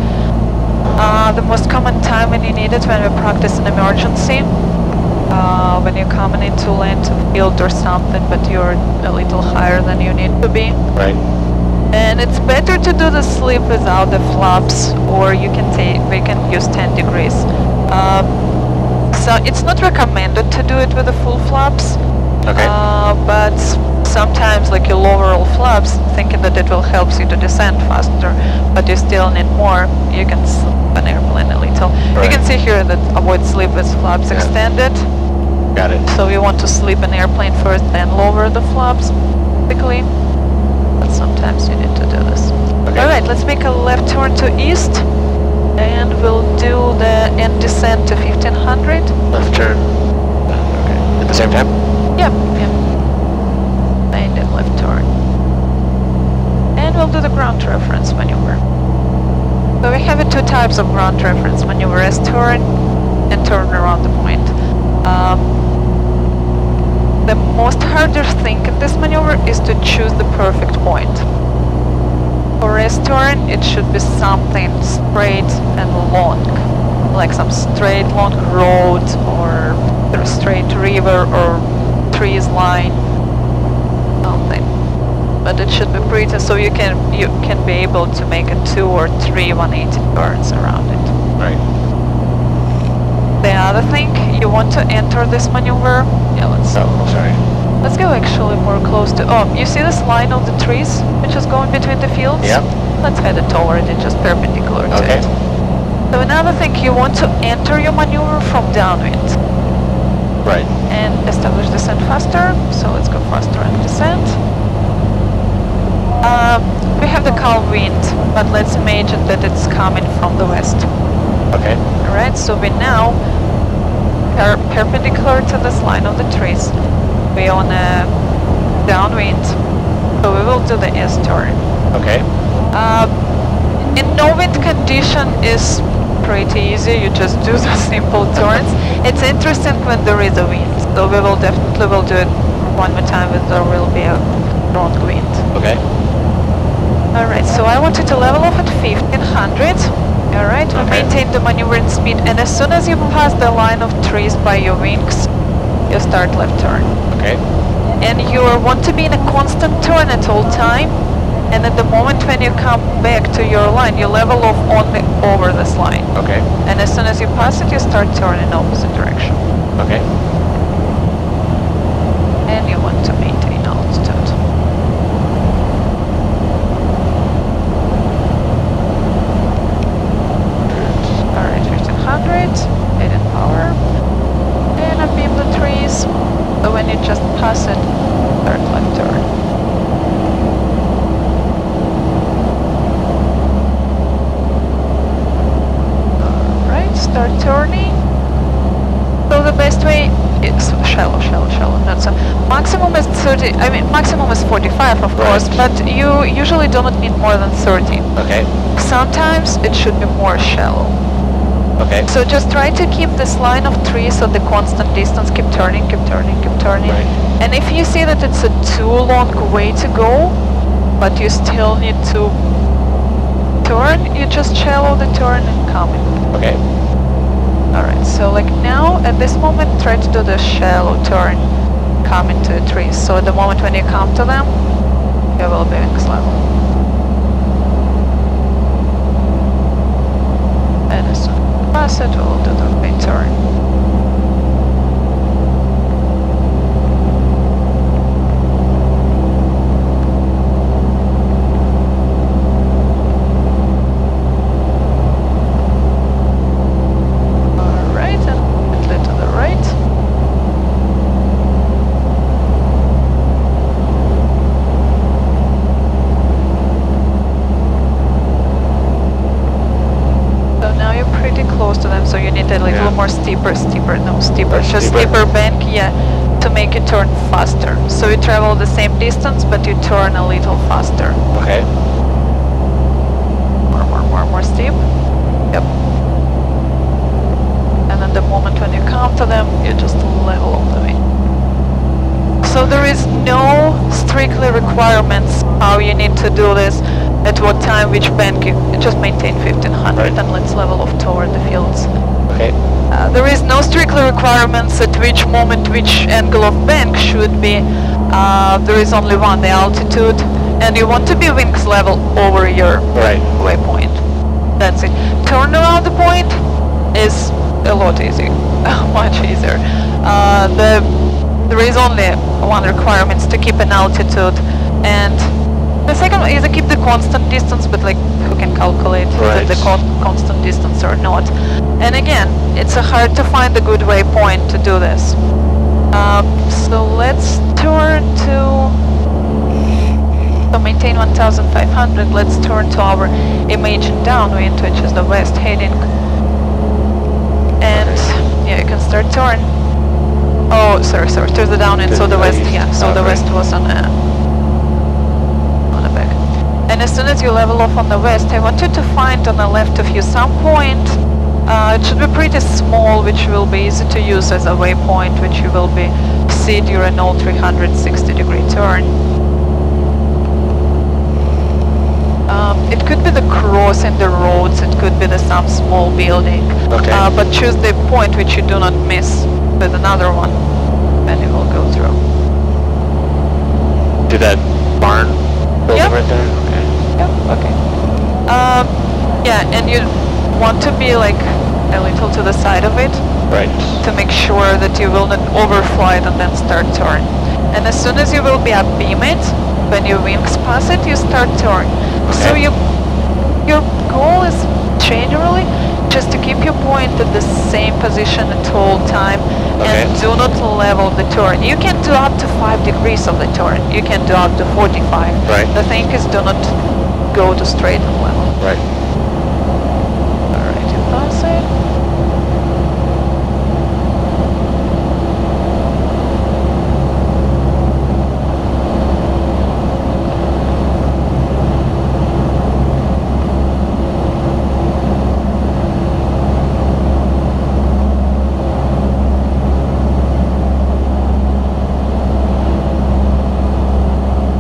the most common time when you need it when we practice an emergency, when you're coming into land field or something, but you're a little higher than you need to be.
Right.
And it's better to do the sleep without the flaps, or we can use 10 degrees. So it's not recommended to do it with the full flaps.
Okay.
But sometimes like you lower all flaps, thinking that it will help you to descend faster, but you still need more. You can sleep an airplane a little.
Right.
You can see here that avoid sleep with flaps extended.
Got it.
So you want to sleep an airplane first, then lower the flaps quickly. But sometimes you need to do this. Alright, let's make a left turn to east. And we'll do the end descent to 1500.
Left turn. Okay. At the same time?
Yep. And then left turn. And we'll do the ground reference maneuver. So we have two types of ground reference maneuver, S-turn and turn around the point. The most harder thing in this maneuver is to choose the perfect point. For S-turn, it should be something straight and long, like some straight long road or a straight river or trees line, something. But it should be pretty, so you can be able to make a 2 or 3 180 turns around it.
Right.
The other thing, you want to enter this maneuver. Yeah, let's.
Oh, sorry.
Let's go actually more close to. Oh, you see this line of the trees which is going between the fields?
Yep.
Let's head it toward it, just perpendicular to it. So another thing, you want to enter your maneuver from downwind.
Right.
And establish descent faster. So let's go faster and descent. We have the calm wind, but let's imagine that it's coming from the west.
Okay.
Alright, so we now are perpendicular to this line of the trees. We're on a downwind, so we will do the S-turn.
Okay.
In no wind condition is pretty easy, you just do the simple turns. It's interesting when there is a wind, so we will definitely do it one more time when there will be a strong wind.
Okay.
Alright, so I want you to level off at 1500. Alright, we maintain the maneuvering speed, and as soon as you pass the line of trees by your wings, you start left turn.
Okay.
And you want to be in a constant turn at all time, and at the moment when you come back to your line, you level off only over this line.
Okay.
And as soon as you pass it, you start turning in opposite direction.
Okay.
And you want to maintain altitude. Alright, 1500, 8 in power. And beam the trees. So when you just pass it, start left turn. Alright, start turning. So the best way is shallow, not so. Maximum is 30, I mean maximum is 45 of course, but you usually do not need more than 30.
Okay.
Sometimes it should be more shallow.
Okay.
So just try to keep this line of trees at the constant distance, keep turning.
Right.
And if you see that it's a too long way to go, but you still need to turn, you just shallow the turn and come in.
Okay.
Alright, so like now, at this moment, try to do the shallow turn, come into the trees. So at the moment when you come to them, you will be wings level. And as soon as you pass it, we'll do the right turn. Steeper bank, yeah, to make you turn faster. So you travel the same distance, but you turn a little faster.
Okay.
More steep. Yep. And at the moment when you come to them, you just level all the way. So there is no strictly requirements how you need to do this, at what time, which bank. You just maintain 1500 and let's level off toward the fields.
Okay.
There is no strictly requirements at which moment which angle of bank should be. There is only one, the altitude, and you want to be wings level over your waypoint. That's it. Turn around the point is a lot easier, much easier. There is only one requirement to keep an altitude, and the second is to keep the constant distance, but like who can calculate the constant distance or not. And again, it's hard to find a good waypoint to do this. So let's turn to So maintain 1500, let's turn to our imaging downwind, which is the west heading. And yeah, you can start turn. Oh, sorry, to the downwind, so the west, yeah, so the west was on the back. And as soon as you level off on the west, I want you to find on the left of you some point. It should be pretty small, which will be easy to use as a waypoint, which you will be see during all 360-degree turn. It could be the cross in the roads, it could be some small building.
Okay.
But choose the point which you do not miss with another one, and it will go through.
To that barn building
Yep.
right there? Okay.
Yep, okay. Yeah, and you want to be like a little to the side of it.
Right.
To make sure that you will not overfly it and then start turn. And as soon as you will be abeam it, when your wings pass it, you start turn.
Okay.
So your goal is generally just to keep your point at the same position at all time,
Okay.
and do not level the turn. You can do up to 5 degrees of the turn. You can do up to 45.
Right.
The thing is, do not go to straight and level.
Right.
Alright, you pass it.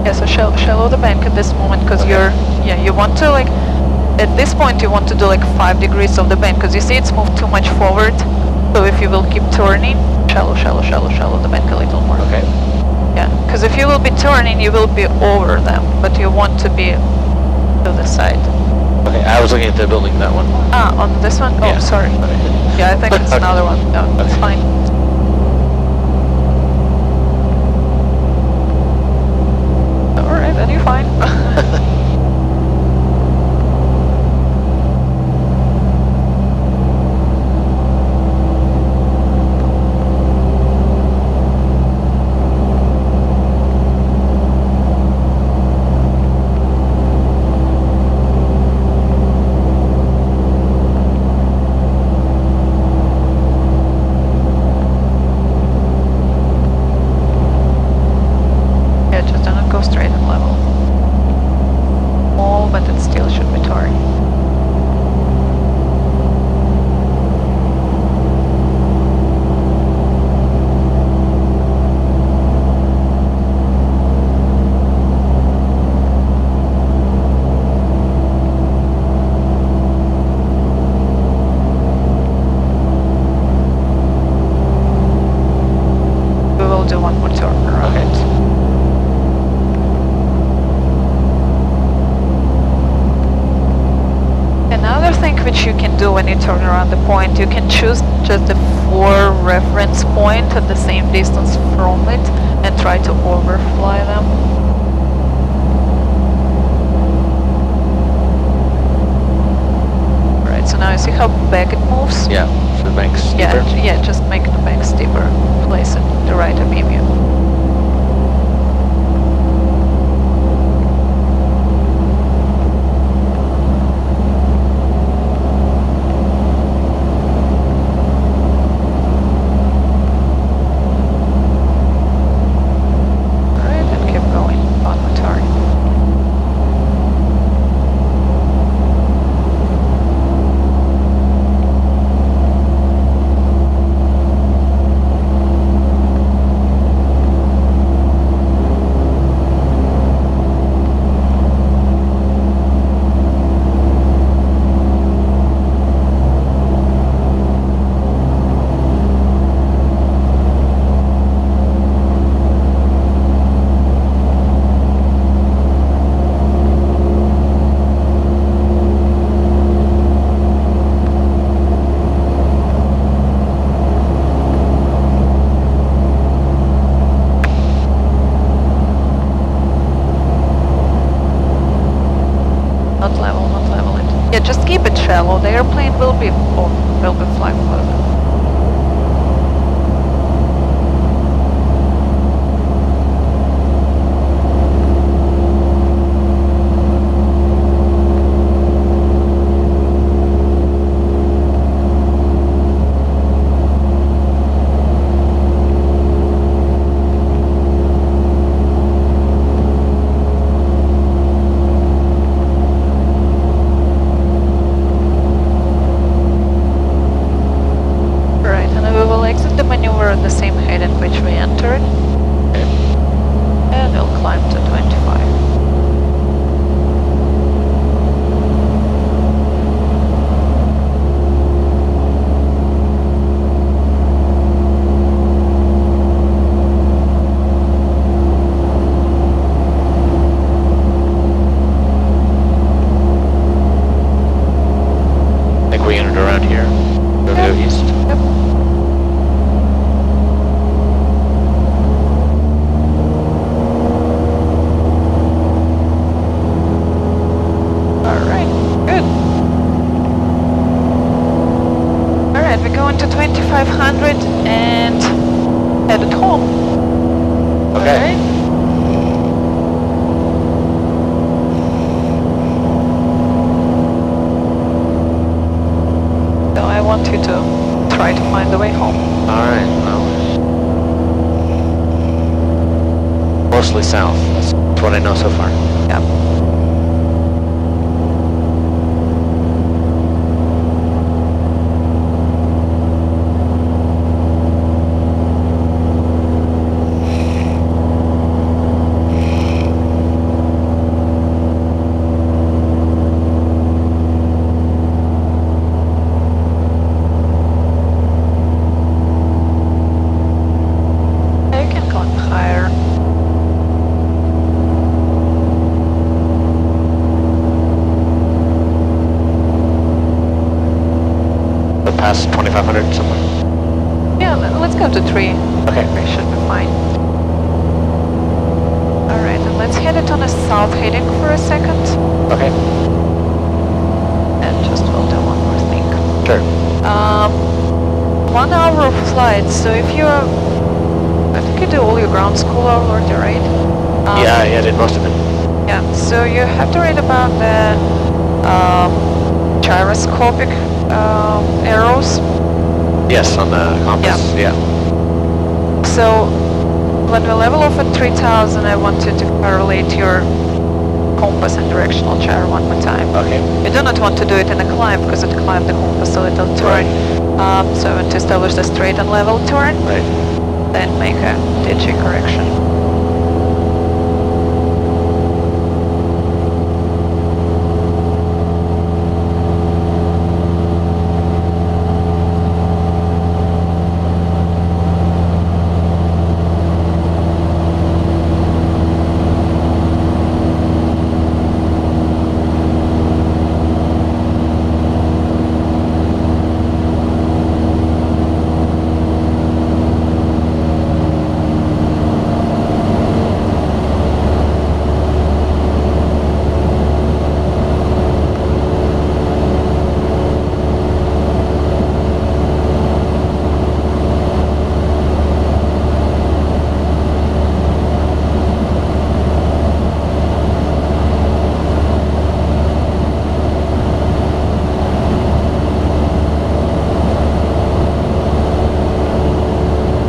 Yeah, so shallow the bank at this moment, because
Okay.
you want to like, at this point you want to do like 5 degrees of the bank, because you see it's moved too much forward. So if you will keep turning, shallow the bank a little more.
Okay.
Yeah, because if you will be turning, you will be over them, but you want to be to the side.
Okay, I was looking at the building, that one.
Ah, on this one? Oh,
Yeah.
sorry.
Okay.
Yeah, I think it's
Okay.
another one. No, that's
Okay.
fine. Alright, then you're fine. Yeah, just do not go straight and level. Small, but it still should be touring. We will do one more turn around it. Another thing which you can do when you turn around the point, you can choose just the 4 reference point at the same distance from it and try to overfly them. Right, so now you see how back it moves?
Yeah, so the bank's steeper.
Yeah, just make the bank steeper. Place it the right abeam you. Alright, and keep going on the turn. Not level it. Yeah, just keep it shallow. The airplane will be flying further.
unit around here. Romeo East.
Yep. Alright, good. Alright, we're going to 2500 and headed home.
Okay.
Alright. So I want you to try to find the way home.
Alright, well. Mostly south. That's what I know so far.
Yep. You can climb higher.
But past 2500 somewhere.
Yeah, let's go to 3.
Okay.
3 should be fine. Alright, and let's head it on a south heading for a second.
Okay.
And just we'll do one more thing.
Sure.
1 hour of flight, so if you're... I think you do all your ground school already, right?
Yeah, I did most of it.
Yeah, so you have to read about the gyroscopic arrows.
Yes, on the compass. Yeah.
So when we level off at 3000, I want you to correlate your compass and directional gyro one more time.
Okay.
You do not want to do it in a climb because it climbed the compass a little turn. So I want to establish the straight and level turn.
Right.
Then make a digi correction.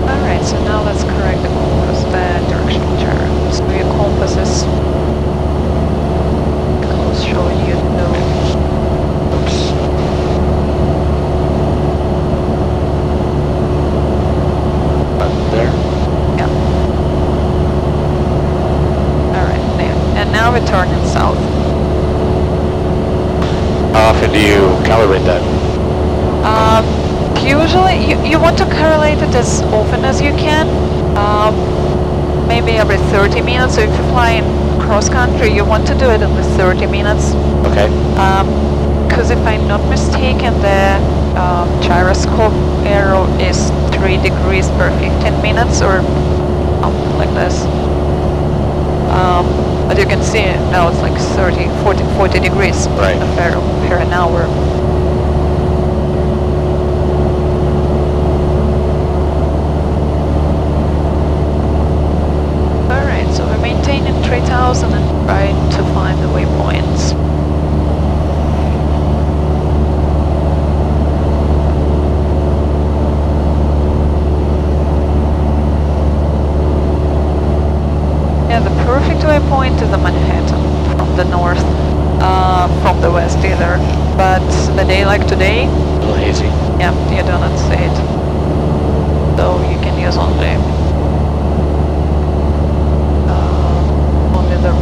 Alright, so now let's correct the compass, the directional gyro. So your compass is close, showing you no. Oops.
There.
Yeah. Alright, there. And now we're turning south.
How often do you calibrate that?
Usually, you want to correlate it as often as you can. Maybe every 30 minutes. So if you're flying cross country, you want to do it every 30 minutes.
Okay.
Because if I'm not mistaken, the gyroscope arrow is 3 degrees per 15 minutes or something like this. But you can see now it's like 30, 40 degrees
Right.
of arrow per an hour. Alright, so we're maintaining 3000 and trying to find the waypoints. Yeah, the perfect waypoint is the Manhattan from the north, from the west either. But the day like today,
A little hazy.
yeah, you do not see it. So you can use only the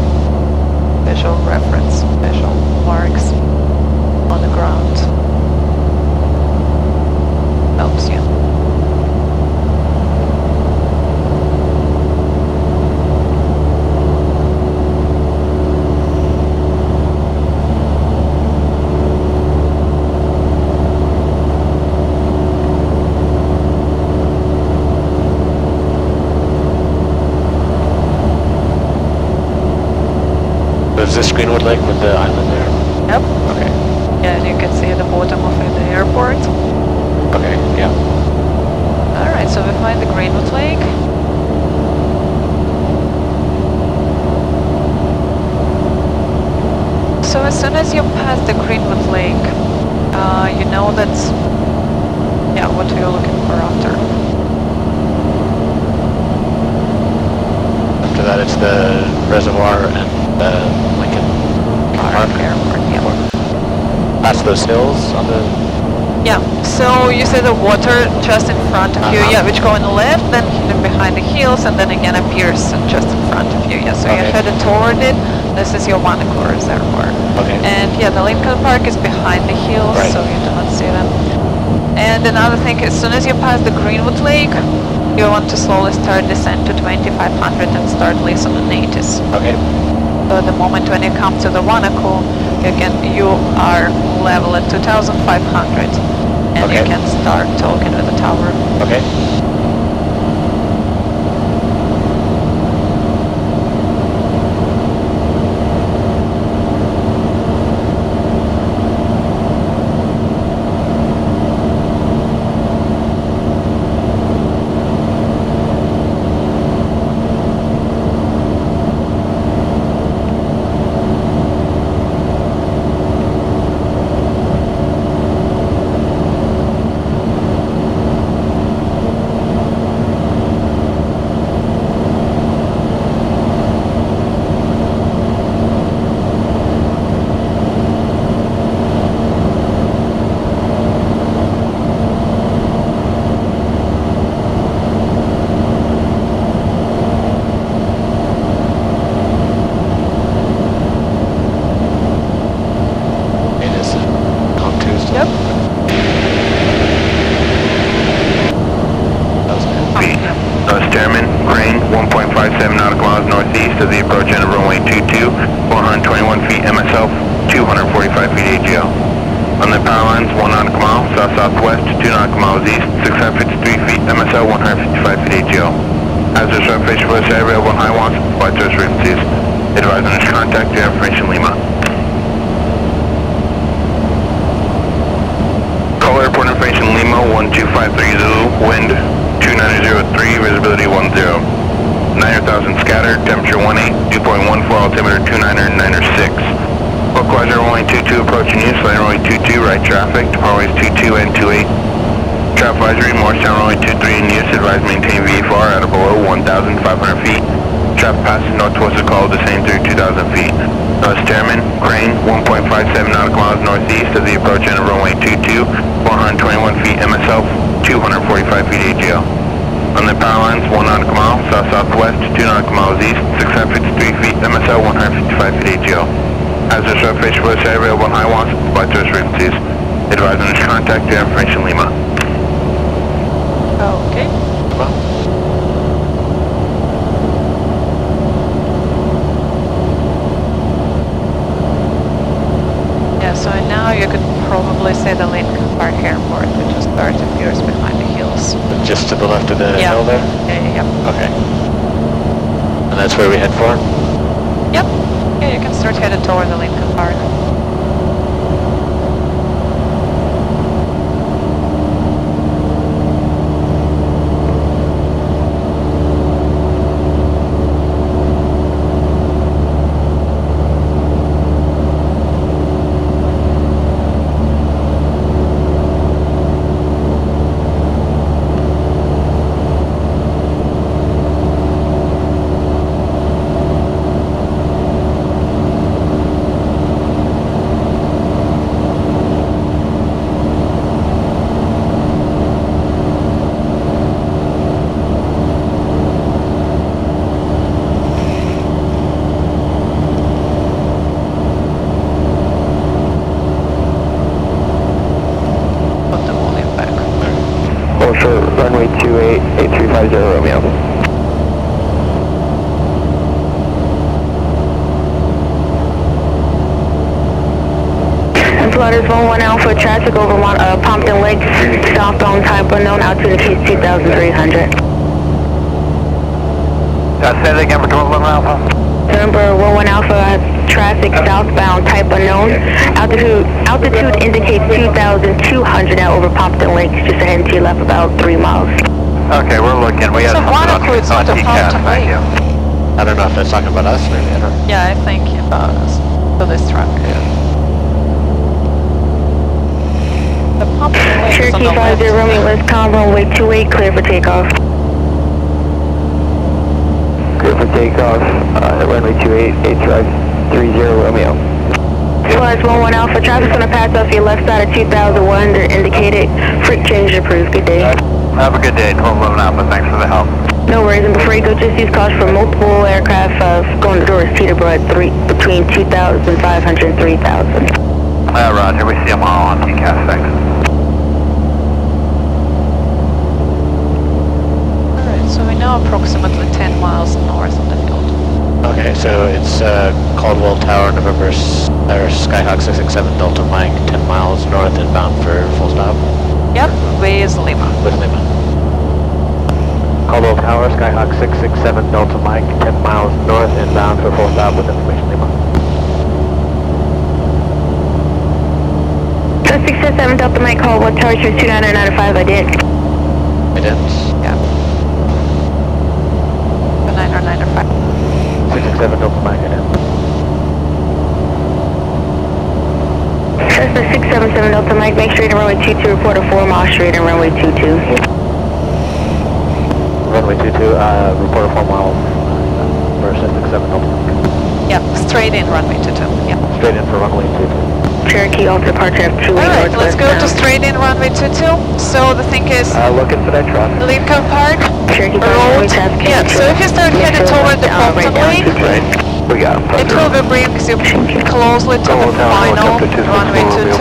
visual reference, visual marks on the ground. Helps you.
Greenwood Lake with the island there?
Yep.
Okay.
Yeah, and you can see the bottom of the airport.
Okay, yeah.
Alright, so we find the Greenwood Lake. So as soon as you pass the Greenwood Lake, you know that, yeah, what you're looking for after.
After that it's the reservoir and the Lincoln Park.
Airport, yeah.
Past those hills on the...
Yeah, so you see the water just in front of you, yeah, which go on the left, then hidden behind the hills, and then again appears just in front of you, yeah. So you're headed toward it. This is your Monaco reservoir.
Okay.
And yeah, the Lincoln Park is behind the hills,
Right.
so you do not see them. And another thing, as soon as you pass the Greenwood Lake, you want to slowly start descent to 2500 and start listen to natives.
Okay.
So at the moment when you come to the Monaco, again, you are level at 2500 and you can start talking with the tower.
Okay.
Chairman, Crane, 1.57 nautical miles northeast of the approach end of runway 22, 421 feet MSL, 245 feet AGL. On the power lines, 1 nautical mile, south-southwest, 2 nautical miles east, 653 feet MSL, 155 feet AGL. Hazardous surface for this area, available on high wants, flight source frequencies. Advise on this contact, your information Lima. Call airport information Lima, 12530, wind 2903, visibility 10. 900,000 scattered, temperature 18, dew point 14, altimeter 2996. Localizer runway 22 approaching you, sliding runway 22, right traffic, runways 22 and 28. Trap advisory, Morristown runway 23 in use, advise maintain VFR at or below 1,500 feet. Trap passes northwest of call, descend through 2,000 feet. North Stairman, Crane, 1.57 nautical miles northeast of the approach end of runway 22, 421 feet MSL, 245 feet AGL. On the power lines, 1 nautical mile, south-southwest, 2 nautical miles east, 653 feet MSL, 155 feet AGL. Hazardous surface for this area, available on high wants, flight source frequencies. Advise on this contact, your information Lima.
Okay. Yeah, so now you could probably say the Lincoln Park Airport, which is 30 meters behind the hills.
Just to the left of the hill there?
Yeah.
Okay. And that's where we head for?
Yep. Yeah, you can start headed toward the Lincoln Park.
Runway 28, 8350 Romeo.
And Flutters 11 Alpha, traffic over Pompton Lake, southbound type unknown, altitude 2,300.
Say that again for 1211 Alpha.
November 11 Alpha, traffic southbound, type unknown. Altitude indicates 2,200 now over Pompton Lakes, just ahead to your left about 3 miles.
Okay, we're looking. We got
So Monaco is not a Pompton Lake.
I don't know if that's talking about us, maybe, I don't know.
Yeah, I think about us. For this truck. The Pompton Lake is on
Cherokee
the
50
left.
Romeo Westcom, runway 28, clear for takeoff.
Clear for takeoff. Runway 28, 830 Romeo.
Plus 11 Alpha, traffic's going to pass off your left side of 2100 indicated. Freak change approved. Good day.
Have a good day, 1211 Alpha. Thanks for the help.
No worries, and before you go, just use caution for multiple aircraft going to doors Teterboro at between 2,500 and 3,000.
Roger, we see them all on TCAS, thanks.
Alright, so we're now approximately 10 miles north of the field.
Okay, so it's Caldwell Tower, November, Skyhawk 667 Delta Mike, 10 miles north inbound for full stop.
Yep, with Lima.
With Lima. Caldwell Tower, Skyhawk 667 Delta Mike, 10 miles north inbound for full stop with information Lima.
667 Delta Mike, Caldwell Tower, 29995, I did.
Ident?
Yeah. The 90905.
667 Delta Mike, ident.
Cessna 677 Delta Mike, make straight and runway 22, report a 4 mile straight and runway 22.
Runway 22, report a 4 mile for 667 Delta Mike.
Yep, straight in runway 22. Yeah.
Straight in for runway 22.
Cherokee, all departure of 2
Alright, let's go to straight in runway 22. So the thing is,
Looking for that traffic.
Lincoln Park
Cherokee,
Road. Yeah, so if you start heading toward the Pompton Lake,
We got him.
it will be brings you closely to the final runway 22.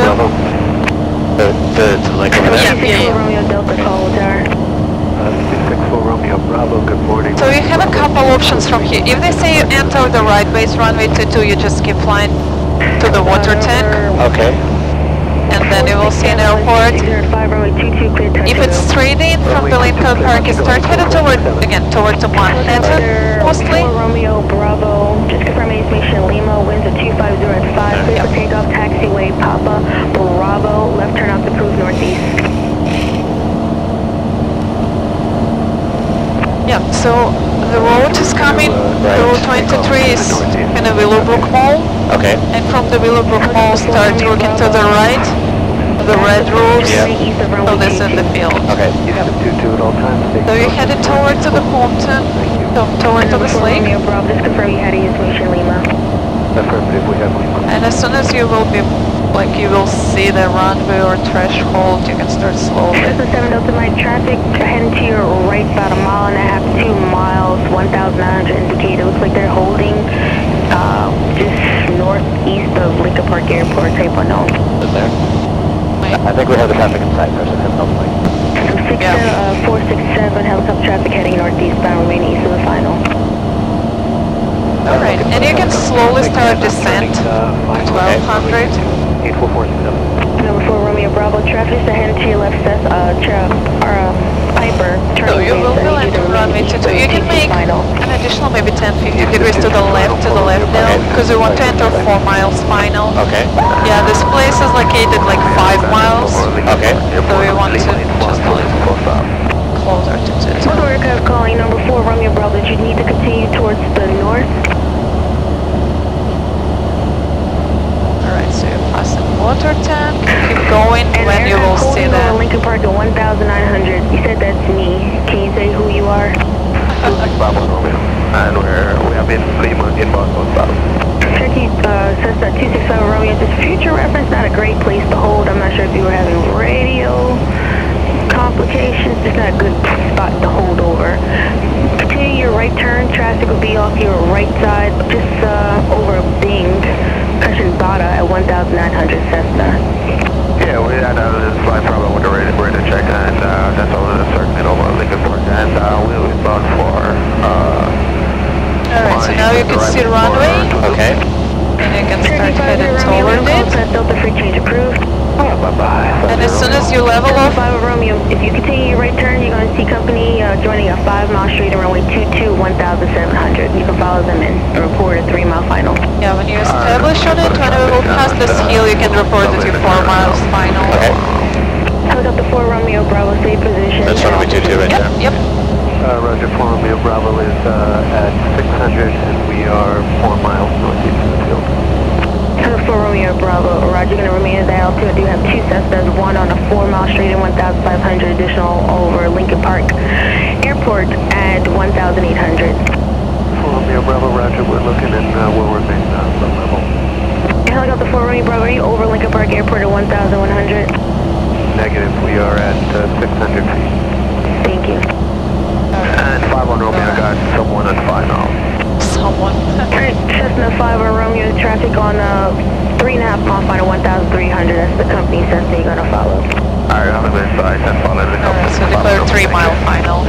The lake over there?
Yeah.
Romeo Delta, Caldwell Tower.
264 Romeo Bravo, good morning.
So you have a couple options from here. If they say you enter the right base runway 22, you just keep flying to the water tank,
Okay.
and then you will see an airport. If it's straight in from the Lincoln Park, you start heading toward the Manhattan, mostly.
Romeo Bravo, just confirm information Lima, winds at 250 at 5, clear for takeoff, taxiway, Papa, Bravo, left turn off approved northeast.
Yeah, so the road is coming, Road 23 is in the Willowbrook Mall,
Okay.
and from the Willowbrook Mall start working to the right, the red roofs, so this is the field.
Okay.
At all times.
So you're headed toward to the Pompton, toward to this lake,
Romeo Bravo, just confirm you had information Lima.
Affirmative, we have Lima.
and as soon as you will be, like you will see the runway or threshold, you can start slowly.
Cessna 7 Delta Mike, traffic heading to your right about 1.5 miles, 2 miles, 1,900 indicated. Looks like they're holding just northeast of Lincoln Park Airport, type unknown.
Is there? I think we have the traffic inside for 667 Delta Mike.
So 467 helicopter traffic heading northeastbound, remaining east of the final.
Alright, and you can slowly start descent to 1200.
8447.
Number 4 Romeo Bravo, traffic is heading to your left, Piper,
So you will be landing runway 22. You can make an additional maybe 10-50 degrees to the left now, because we want to enter 4 miles final.
Okay.
Yeah, this place is located like 5 miles,
Okay.
so we want to just a little closer to 22.
One aircraft calling number 4 Romeo Bravo, did you need to continue towards the north?
Alright, so you're passing water tank, keep going, when you will see that.
Lincoln Park at 1,900. You said that's me. Can you say who you are?
Bravo Romeo. And we have in Lima inbound on Bravo.
Cherokee Cessna 265 Romeo, just future reference, not a great place to hold. I'm not sure if you were having radio complications. It's not a good spot to hold over. Continue your right turn. Traffic will be off your right side, just over Bing, Cushion Bada at 1,900 Cessna.
Yeah, we had a slight problem with the radar check, and that's all the circuit over Lincoln Park, and we'll be bound for.
Alright, so now you can see the runway,
Okay.
and you can start heading toward it.
Delta free change approved.
Bye-bye.
And as soon as you level off.
5 Romeo, if you continue your right turn, you're going to see company joining a 5-mile straight on runway 22, 1,700. You can follow them in and report a 3-mile final.
Yeah, when you establish on it, whenever we pass this hill, you can report that you're 4 miles final.
Okay.
Helicopter 4 Romeo Bravo, safe position.
That's runway 22 right there.
Yep.
Roger, 4 Romeo Bravo is at 600 and we are 4 miles northeast of the field.
Helicopter 4 Romeo Bravo, Roger, going to remain at the altitude. I do have 2 Cessnas, one on a 4-mile straight and 1,500 additional over Lincoln Park Airport at 1,800.
4 Romeo Bravo, Roger, we're looking and we'll remain low level.
Helicopter 4 Romeo Bravo, are you over Lincoln Park Airport at 1,100?
Negative, we are at 600 feet.
Thank you.
And 5 on Romeo, got someone at 5 now.
Someone.
Alright, Cessna 5 on Romeo, traffic on 3.5 mile final, 1,300. That's the company Cessna you're going to follow.
Alright, I'm going to follow the
Alright, so declare 3-mile final.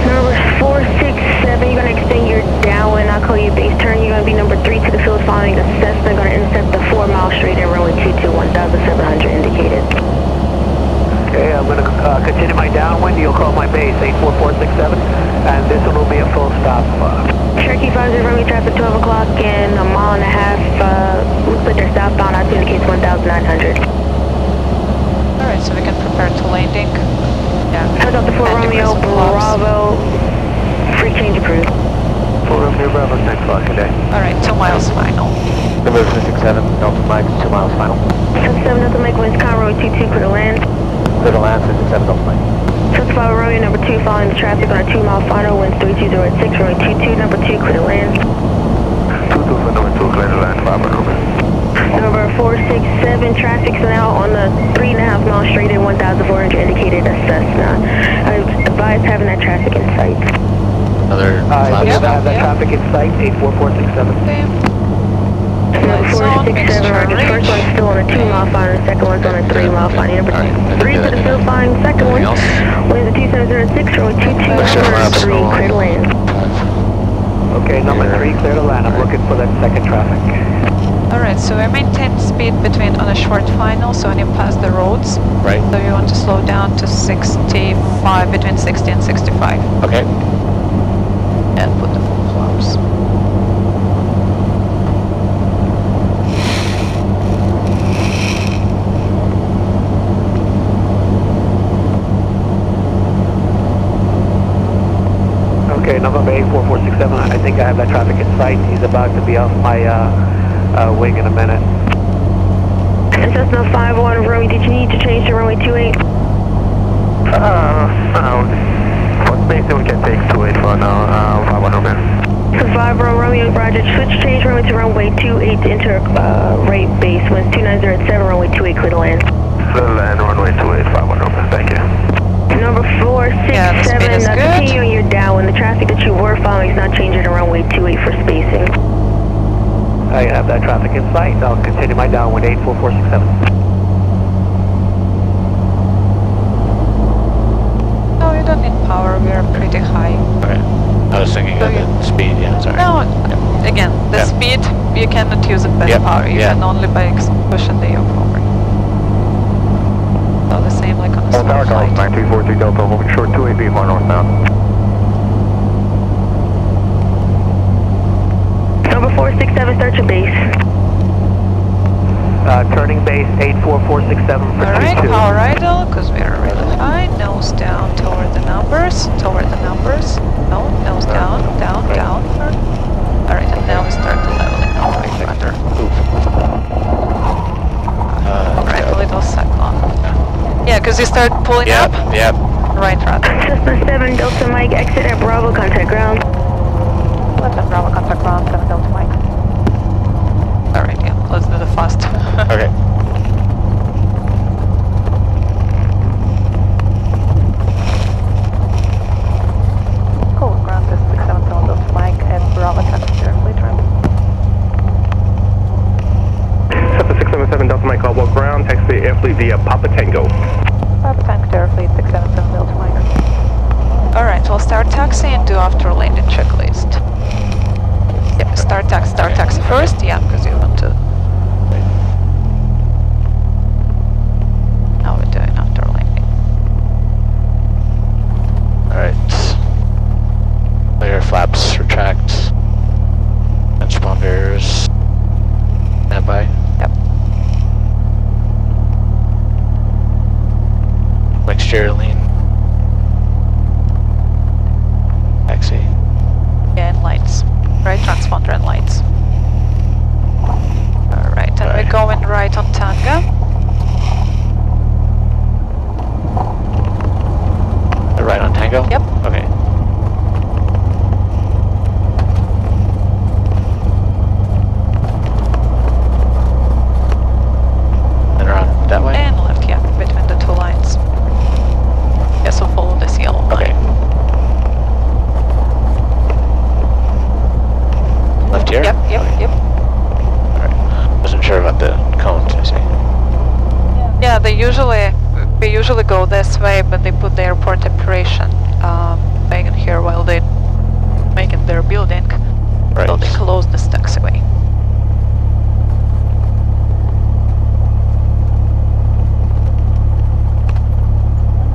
Number 467, you're going to extend your downwind. I'll call you base turn. You're going to be number 3 to the field following a Cessna. Going to intercept the 4-mile straight in runway 22, 1,700 indicated.
Okay, I'm going to continue my downwind. You'll call my base, 84467, and this one will be a full stop.
Cherokee 50 Romeo traffic 12 o'clock in a mile and a half. Looks like they're southbound. That indicates 1,900.
Alright, so we can prepare to landing. Yeah.
Helicopter 4 Romeo Bravo, free change approved.
4 Romeo Bravo, 10 o'clock today.
Alright, 2 miles final.
Number 67, Delta Mike, 2 miles final.
7 Delta Mike, winds Conroy 22, clear to land.
Clear to land, 57 Delta Mike.
5 Romeo, number 2, following the traffic on a 2-mile final, winds 320 at 6, runway 22, number 2, clear to land.
22 for number 2, clear to land, 5 Romeo.
Number 467, traffic's now on the 3.5 mile straight at 1,400 indicated as Cessna. I advise having that traffic in sight.
Another
I have that traffic in sight, 84467.
Okay.
Number 467, Roger. The first one's still on a 2-mile final, the second one's on a 3-mile final. Number 3 to the field following the second one. Winds at 2706, runway 22, number 3, clear to land.
Okay, number 3, clear to land. I'm looking for that second traffic.
Alright, so we maintain speed between on a short final, so when you pass the roads,
Right.
so you want to slow down to 65, between 60 and 65.
Okay.
And put the full flaps.
Okay, number 84467, I think I have that traffic in sight. He's about to be off my wing in a minute.
And Cessna 5-1, Romeo, did you need to change to runway 28?
What space we can take 28 for now, 5-1 Romeo.
So 5 Romeo, Roger, switch change runway to runway 28 to enter rate base, winds 290 at 7, runway 28, clear to land.
Clear to land, runway 28, 5-1 Romeo, thank you.
Number 467, continuing your downwind. The traffic that you were following is now changing to runway 28 for spacing.
I have that traffic in sight. I'll continue my downwind, 84467.
No, you don't need power, we are pretty high.
Okay. I was thinking of the speed, yeah, sorry.
No, again, the speed, you cannot use it by power, you can only by pushing the yoke forward. So the same like on a small flight.
9343 Delta, moving short 280, more northbound.
Number 467, start your base.
Turning base 84467 for
Alright, power idle, because we are really high. Nose down toward the numbers. No, nose down, down. Alright, and now we start the leveling off right under. Right, a little cyclone. Yeah, because you start pulling up.
Yep.
Right, rather.
Cessna 7, Delta Mike, exit at Bravo, contact ground.
Left and Bravo, contact ground, 7 Delta Mike. Alright, yeah, let's do the fast.
Okay.
Cool, ground is 67 Delta Mike and Bravo, contact your fleet ramp.
7677 Delta Mike, call ground, text the air fleet via Papa Tango.
Papa Tango to Airfleet 677 Delta Mike. Alright, we'll start taxi and do after landing checklist. Yep, start taxi first, yeah, because you want to
flaps retract. Transponders. Standby.
Yep.
Mixture lean. Taxi.
Yeah, and lights. Right, transponder and lights. Alright, and we're going right on Tanga.
Right on Tango?
Yep.
Okay. And around that way?
And left, yeah, between the two lines. Yeah, so follow this yellow line.
Okay. Left here?
Yep, yep,
Okay.
yep.
Alright. Wasn't sure about the cones, I see.
Yeah, they usually go this way, but they put the airport operation thing in here while they making their building.
Right.
So they close this taxiway.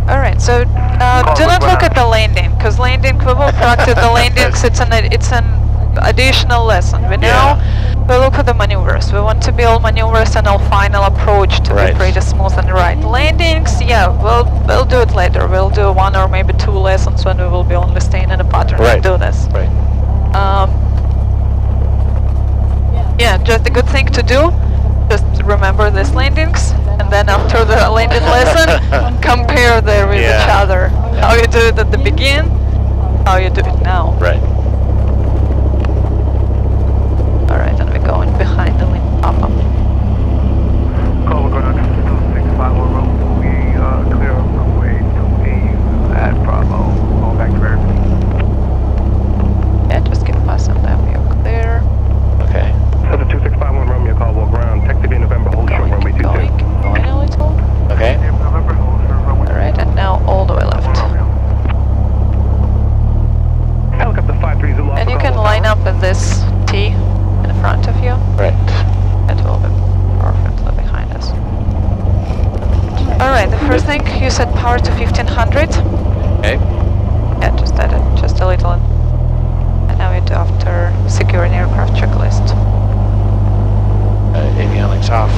Alright, so do not look at the landing, because landing, we will practice the landings, it's an additional lesson. We now we look at the maneuvers. We want to build maneuvers and our final approach to be pretty smooth and right. Landings, yeah, we'll do it later. We'll do 1 or maybe 2 lessons when we will be only staying in a pattern and do this.
Right.
Yeah, just a good thing to do. Just remember these landings, and then after the landing lesson, compare them with each other. How you do it at the beginning, how you do it now.
Right.
Alright, and we're going behind the link pop-up.
Call ground 2651, we clear runway 28 at Bravo. Going back to airfield.
Yeah, just keep passing them, you're clear.
Okay.
That's a 2651 Romeo Caldwell ground. Taxi B November, hold short runway 22.
Going a little.
Okay.
Alright, and now all the way left.
Helicopter 53 Zulu.
And you can line up with this T in front of you.
Right.
It will be perfectly behind us. Alright, the first thing, you set power to 1500.
Okay.
Yeah, just add it, just a little. And now we do after securing aircraft checklist.
Avionics off.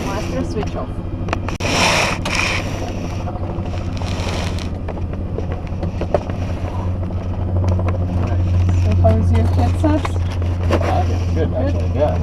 Master switch off. So how is your headset?
Good, actually, yeah.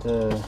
the